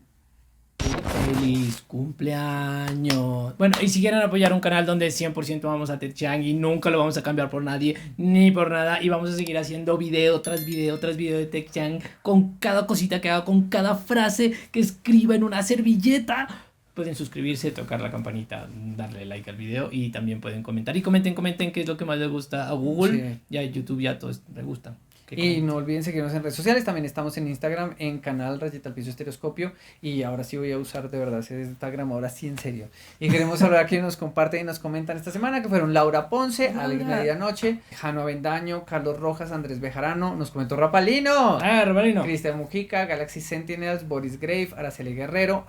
Speaker 1: ¡Feliz cumpleaños! Bueno, y si quieren apoyar un canal donde 100% vamos a Ted Chiang y nunca lo vamos a cambiar por nadie, ni por nada, y vamos a seguir haciendo video tras video tras video de Ted Chiang, con cada cosita que haga, con cada frase que escriba en una servilleta, pueden suscribirse, tocar la campanita, darle like al video y también pueden comentar. Y comenten qué es lo que más les gusta a Google.
Speaker 2: Sí.
Speaker 1: Ya a YouTube ya todos les gusta.
Speaker 2: Y no olviden seguirnos en redes sociales, también estamos en Instagram, en canal Rayita al Piso Estereoscopio, y ahora sí voy a usar de verdad ese Instagram, ahora sí en serio. Y queremos hablar a quienes nos comparten y nos comentan esta semana, que fueron Laura Ponce, Alex Medianoche, Jano Avendaño, Carlos Rojas, Andrés Bejarano, nos comentó Rapalino,
Speaker 1: Robalino.
Speaker 2: Cristian Mujica, Galaxy Sentinels, Boris Grave, Araceli Guerrero,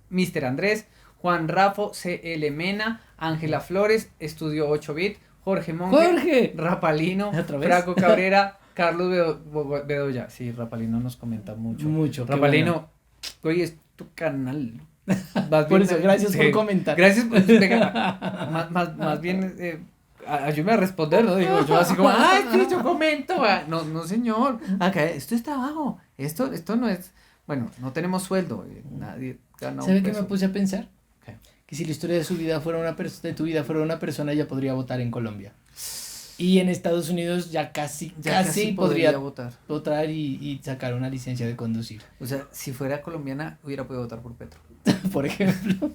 Speaker 2: Mr. Andrés, Juan Rafo, CL Mena, Ángela Flores, Estudio 8-Bit, Jorge Monge,
Speaker 1: ¡Jorge!
Speaker 2: Rapalino,
Speaker 1: ¿Otra vez?
Speaker 2: Franco Cabrera, Carlos Bedoya. Sí, Rapalino nos comenta mucho.
Speaker 1: Mucho. qué
Speaker 2: Rapalino, oye, es tu canal. Más
Speaker 1: Por
Speaker 2: bien,
Speaker 1: eso, gracias por
Speaker 2: sí.
Speaker 1: comentar.
Speaker 2: Gracias por venga, más bien ayúdame a responder, ¿no? Digo yo así como, ay, sí, yo comento. No, señor. Acá, esto está abajo. Esto no es. Bueno, no tenemos sueldo. Nadie gana
Speaker 1: ¿Sabe
Speaker 2: un
Speaker 1: qué
Speaker 2: peso.
Speaker 1: me puse a pensar?
Speaker 2: ¿Qué?
Speaker 1: Que si la historia de su vida fuera de tu vida fuera una persona, ya podría votar en Colombia. Y en Estados Unidos ya casi podría votar y sacar una licencia de conducir.
Speaker 2: O sea, si fuera colombiana, hubiera podido votar por Petro.
Speaker 1: Por ejemplo.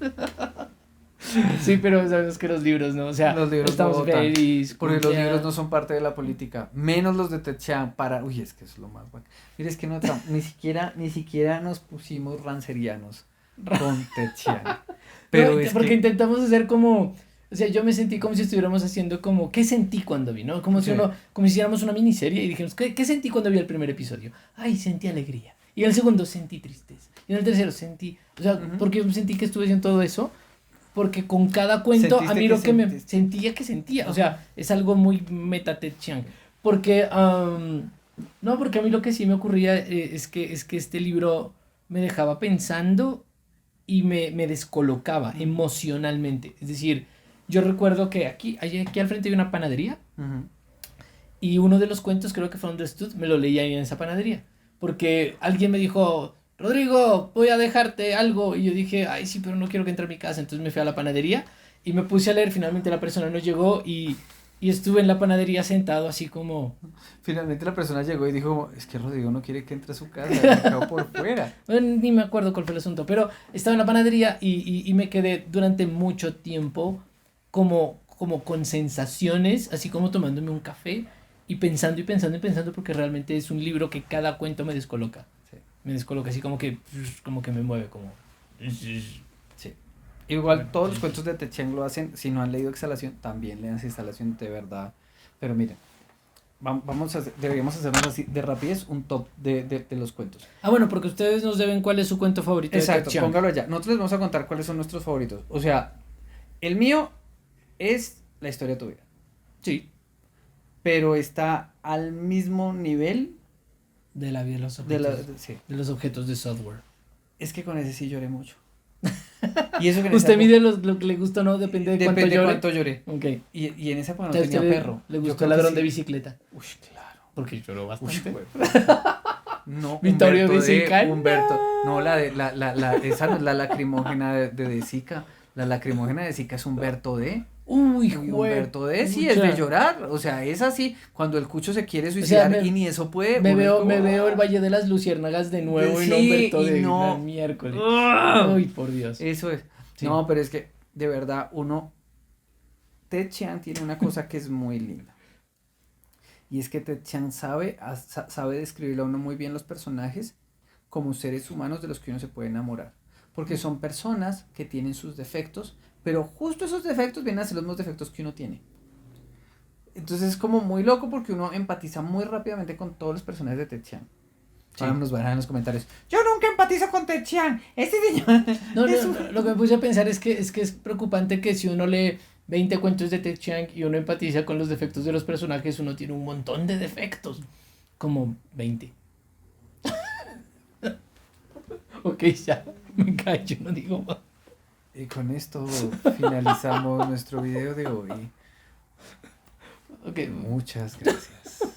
Speaker 1: Sí, pero sabemos que los libros, ¿no? O sea,
Speaker 2: Los libros
Speaker 1: estamos
Speaker 2: no votan,
Speaker 1: felices.
Speaker 2: Porque los libros no son parte de la política, menos los de Ted Chiang para... Uy, es que es lo más bueno. Mira, es que no, ni siquiera nos pusimos rancerianos con Ted Chiang. Pero
Speaker 1: No,
Speaker 2: es
Speaker 1: porque
Speaker 2: que...
Speaker 1: intentamos hacer como... O sea, yo me sentí como si estuviéramos haciendo como... ¿Qué sentí cuando vi, no? Como si
Speaker 2: Sí.
Speaker 1: como si hiciéramos una miniserie y dijimos, ¿qué sentí cuando vi el primer episodio? Ay, sentí alegría. Y en el segundo sentí tristeza. Y en el tercero sentí... O sea, porque yo sentí que estuve haciendo todo eso... Porque con cada cuento a mí lo que me sentía, o sea, es algo muy meta Ted Chiang. Porque, no, porque a mí lo que sí me ocurría es que este libro me dejaba pensando y me descolocaba emocionalmente. Es decir, yo recuerdo que aquí al frente hay una panadería y uno de los cuentos, creo que fue Understood, me lo leía ahí en esa panadería. Porque alguien me dijo... Rodrigo, voy a dejarte algo. Y yo dije, ay, sí, pero no quiero que entre a mi casa. Entonces me fui a la panadería y me puse a leer. Finalmente la persona no llegó y estuve en la panadería sentado así como...
Speaker 2: Finalmente la persona llegó y dijo, es que Rodrigo no quiere que entre a su casa, me quedó por fuera.
Speaker 1: Bueno, ni me acuerdo cuál fue el asunto, pero estaba en la panadería y me quedé durante mucho tiempo como con sensaciones, así como tomándome un café y pensando porque realmente es un libro que cada cuento me descoloca. Me descoloca así como que me mueve, como...
Speaker 2: Sí. Igual todos los cuentos de Ted Chiang lo hacen. Si no han leído Exhalación, también lean Exhalación, de verdad. Pero miren, deberíamos hacernos así de rapidez un top de los cuentos.
Speaker 1: Ah, bueno, porque ustedes nos deben cuál es su cuento favorito.
Speaker 2: Exacto,
Speaker 1: de Ted Chiang.
Speaker 2: póngalo allá. Nosotros les vamos a contar cuáles son nuestros favoritos. O sea, el mío es La historia de tu vida.
Speaker 1: Sí.
Speaker 2: Pero está al mismo nivel
Speaker 1: De la vida de los
Speaker 2: de
Speaker 1: objetos.
Speaker 2: sí.
Speaker 1: De los objetos de software.
Speaker 2: Es que con ese sí lloré mucho. Y eso que en
Speaker 1: Usted
Speaker 2: esa
Speaker 1: mide lo que le gusta o no, depende de cuánto llore. Ok.
Speaker 2: Y en esa época no
Speaker 1: ¿A usted
Speaker 2: tenía perro.
Speaker 1: le
Speaker 2: Yo
Speaker 1: gustó
Speaker 2: creo
Speaker 1: el
Speaker 2: que
Speaker 1: ladrón
Speaker 2: sí.
Speaker 1: de bicicleta?
Speaker 2: Uy, claro.
Speaker 1: Porque lloró bastante.
Speaker 2: No,
Speaker 1: Vittorio
Speaker 2: Humberto
Speaker 1: De Sica.
Speaker 2: Humberto. No, esa no es la lacrimógena de Sica. La lacrimógena de Sica es Humberto D.
Speaker 1: Uy,
Speaker 2: Y Humberto D sí es
Speaker 1: pucha.
Speaker 2: de llorar, o sea, es así, cuando el cucho se quiere suicidar
Speaker 1: me-
Speaker 2: y ni eso puede.
Speaker 1: Me
Speaker 2: uno es
Speaker 1: veo,
Speaker 2: como,
Speaker 1: me veo el Valle de las Luciérnagas de nuevo en
Speaker 2: Sí,
Speaker 1: Humberto
Speaker 2: y
Speaker 1: de
Speaker 2: no.
Speaker 1: miércoles.
Speaker 2: ¡Ugh!
Speaker 1: Uy, por Dios.
Speaker 2: Eso es.
Speaker 1: Sí.
Speaker 2: No, pero es que, de verdad, Ted Chiang tiene una cosa que es muy linda. Y es que Ted Chiang sabe describirle a uno muy bien los personajes como seres humanos de los que uno se puede enamorar. Porque son personas que tienen sus defectos, pero justo esos defectos vienen a ser los mismos defectos que uno tiene. Entonces es como muy loco porque uno empatiza muy rápidamente con todos los personajes de Ted Chiang.
Speaker 1: Sí.
Speaker 2: Ahora nos van a dejar en los comentarios. Yo nunca empatizo con Ted Chiang. Este señor.
Speaker 1: No,
Speaker 2: es
Speaker 1: no,
Speaker 2: un-
Speaker 1: lo que me puse a pensar es que es preocupante que si uno lee 20 cuentos de Ted Chiang y uno empatiza con los defectos de los personajes, uno tiene un montón de defectos. Como 20. Ok, ya, me callo, no digo más.
Speaker 2: Y con esto finalizamos nuestro video de hoy.
Speaker 1: Ok,
Speaker 2: Muchas gracias.